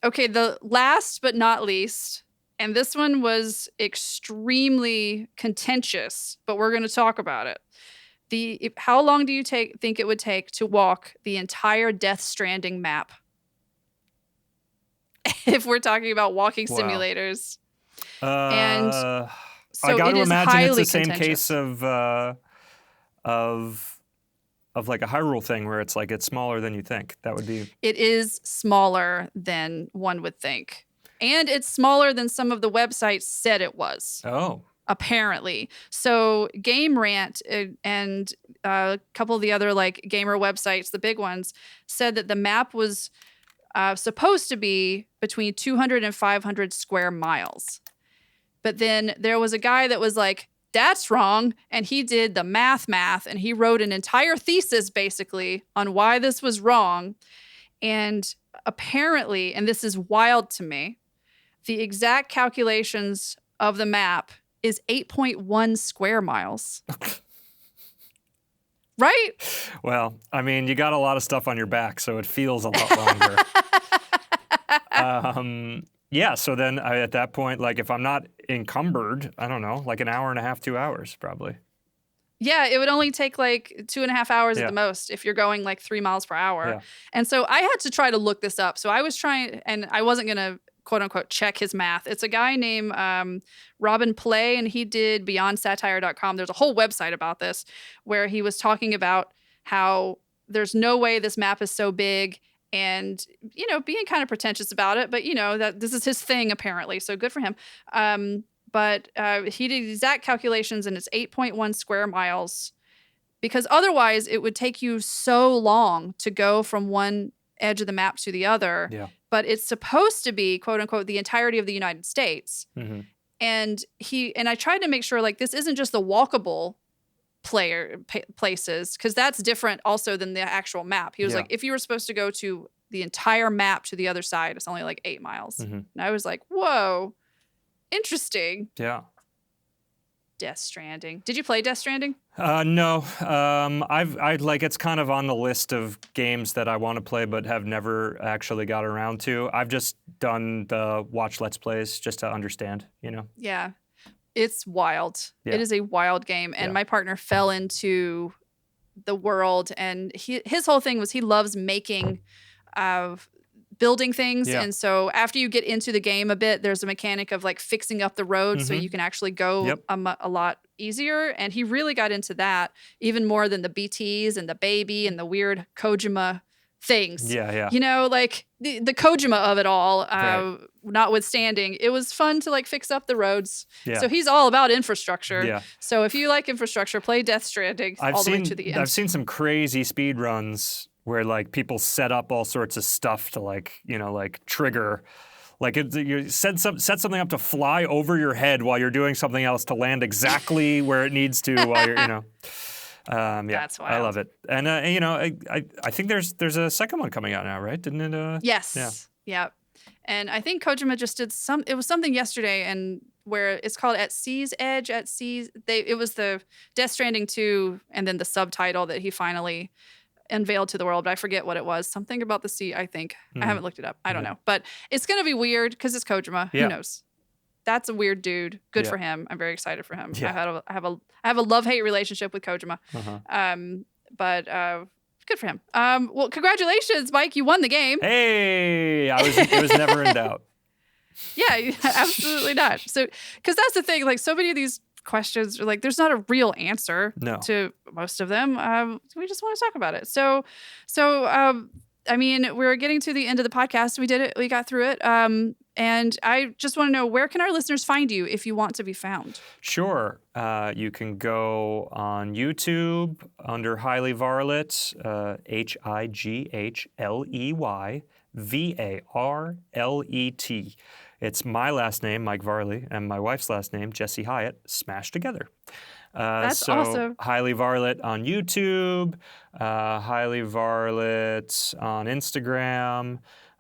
Okay, the last but not least, and this one was extremely contentious, but we're going to talk about it. How long do you think it would take to walk the entire Death Stranding map? If we're talking about walking simulators. And so I got to imagine it's the same contentious. case of like a Hyrule thing where it's like it's smaller than you think. That would be... It is smaller than one would think. And it's smaller than some of the websites said it was. Oh. apparently. So Game Rant and a couple of the other like gamer websites, the big ones, said that the map was supposed to be between 200 and 500 square miles. But then there was a guy that was like, that's wrong. And he did the math, and he wrote an entire thesis basically on why this was wrong. And apparently, and this is wild to me, the exact calculations of the map is 8.1 square miles. Right? Well, I mean, you got a lot of stuff on your back, so it feels a lot longer. Yeah, so then at that point, like if I'm not encumbered, I don't know, like an hour and a half, 2 hours probably. Yeah, it would only take like 2.5 hours at the most if you're going like 3 miles per hour. Yeah. And so I had to try to look this up. So I was trying, and I wasn't going to quote unquote check his math. It's a guy named Robin Play, and he did BeyondSatire.com. There's a whole website about this where he was talking about how there's no way this map is so big, and being kind of pretentious about it, but that this is his thing apparently, so good for him. But he did exact calculations, and it's 8.1 square miles, because otherwise it would take you so long to go from one edge of the map to the other. Yeah. But it's supposed to be, quote unquote, the entirety of the United States. Mm-hmm. And I tried to make sure like this isn't just the walkable places, because that's different also than the actual map. He was like, if you were supposed to go to the entire map to the other side, it's only like 8 miles. Mm-hmm. And I was like, whoa, interesting. Yeah. Death Stranding. Did you play Death Stranding? No. I'd like, it's kind of on the list of games that I want to play but have never actually got around to. I've just done the watch Let's Plays just to understand, Yeah. It's wild. Yeah. It is a wild game. And my partner fell into the world, and his whole thing was he loves making building things. Yeah. And so after you get into the game a bit, there's a mechanic of like fixing up the road so you can actually go a lot easier. And he really got into that even more than the BTs and the baby and the weird Kojima things. Yeah. Like the Kojima of it all, notwithstanding, it was fun to like fix up the roads. Yeah. So he's all about infrastructure. Yeah. So if you like infrastructure, play Death Stranding all the way to the end. I've seen some crazy speed runs where like people set up all sorts of stuff to like trigger, like you set something up to fly over your head while you're doing something else to land exactly where it needs to while you're That's wild. I love it. And I think there's a second one coming out now, right? Didn't it? Yes. Yeah. And I think Kojima just did it was something yesterday, and where it's called At Sea's Edge. It was the Death Stranding 2, and then the subtitle that he finally unveiled to the world, but I forget what it was. Something about the sea, I think. I haven't looked it up. I don't know. But it's going to be weird because it's Kojima. Yeah. Who knows? That's a weird dude. Good for him. I'm very excited for him. Yeah. I have a love-hate relationship with Kojima. But good for him. Well, congratulations, Mike. You won the game. Hey, it was never in doubt. Yeah, absolutely not. So, because that's the thing, like so many of these questions are like, there's not a real answer to most of them. We just want to talk about it. So, I mean, we're getting to the end of the podcast. We did it. We got through it. And I just want to know, where can our listeners find you if you want to be found? Sure. You can go on YouTube under Highly Varlet, HIGHLEYVARLET. It's my last name, Mike Varley, and my wife's last name, Jessie Hyatt, smashed together. That's awesome. Highly Varlet on YouTube, Highly Varlet on Instagram,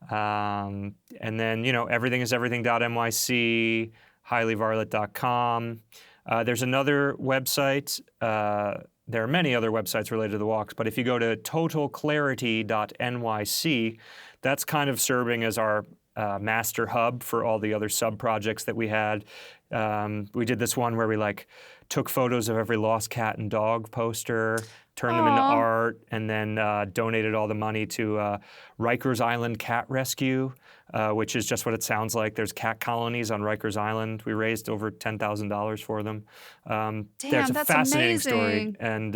and then, everything is everything.nyc, highlyvarlet.com. There's another website. There are many other websites related to the walks, but if you go to totalclarity.nyc, that's kind of serving as our master hub for all the other sub-projects that we had. We did this one where we took photos of every lost cat and dog poster, turned them into art, and then donated all the money to Rikers Island Cat Rescue, which is just what it sounds like. There's cat colonies on Rikers Island. We raised over $10,000 for them. There's a fascinating story, and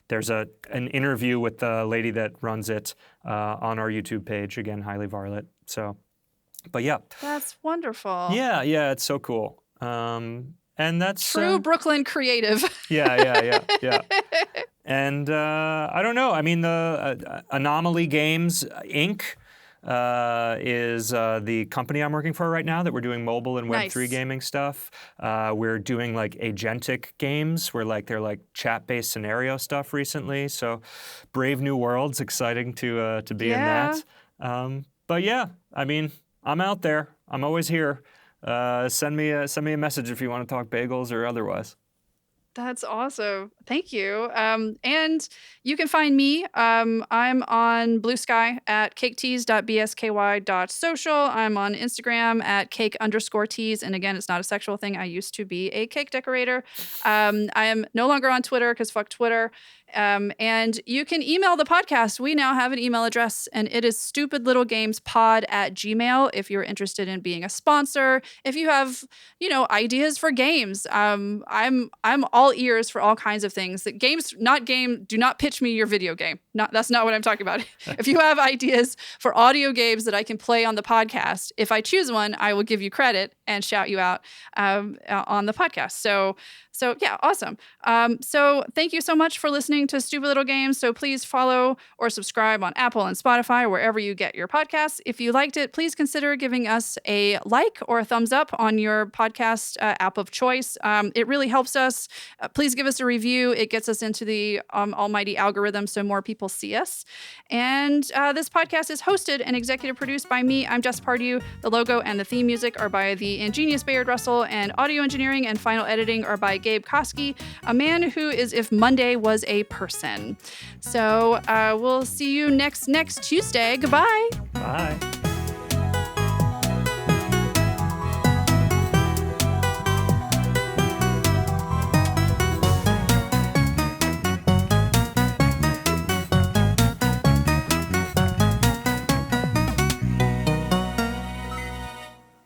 there's an interview with the lady that runs it on our YouTube page, again, Highly Varlet. So, but yeah. That's wonderful. Yeah, it's so cool. And And that's true Brooklyn creative. Yeah. And I don't know. I mean, the Anomaly Games Inc. Is the company I'm working for right now that we're doing mobile and Web3 gaming stuff. We're doing like agentic games where they're like chat-based scenario stuff recently. So Brave New World's exciting to be in that. But yeah, I mean, I'm out there. I'm always here. Send me a message if you want to talk bagels or otherwise. That's awesome. Thank you. And you can find me. I'm on Blue Sky at caketeas.bsky.social. I'm on Instagram at cake_teas. And again, it's not a sexual thing. I used to be a cake decorator. I am no longer on Twitter because fuck Twitter. And you can email the podcast. We now have an email address, and it is stupidlittlegamespod@gmail.com if you're interested in being a sponsor. If you have, ideas for games, I'm all ears for all kinds of things. That games, do not pitch me your video game. That's not what I'm talking about. If you have ideas for audio games that I can play on the podcast, if I choose one, I will give you credit and shout you out on the podcast. So yeah, awesome. So thank you so much for listening to Stupid Little Games. So please follow or subscribe on Apple and Spotify, or wherever you get your podcasts. If you liked it, please consider giving us a like or a thumbs up on your podcast app of choice. It really helps us. Please give us a review. It gets us into the almighty algorithm so more people see us. And this podcast is hosted and executive produced by me. I'm Jess Pardue. The logo and the theme music are by the ingenious Bayard Russell, and audio engineering and final editing are by Gabe Koski, a man who is if Monday was a person. So we'll see you next Tuesday. Goodbye. Bye.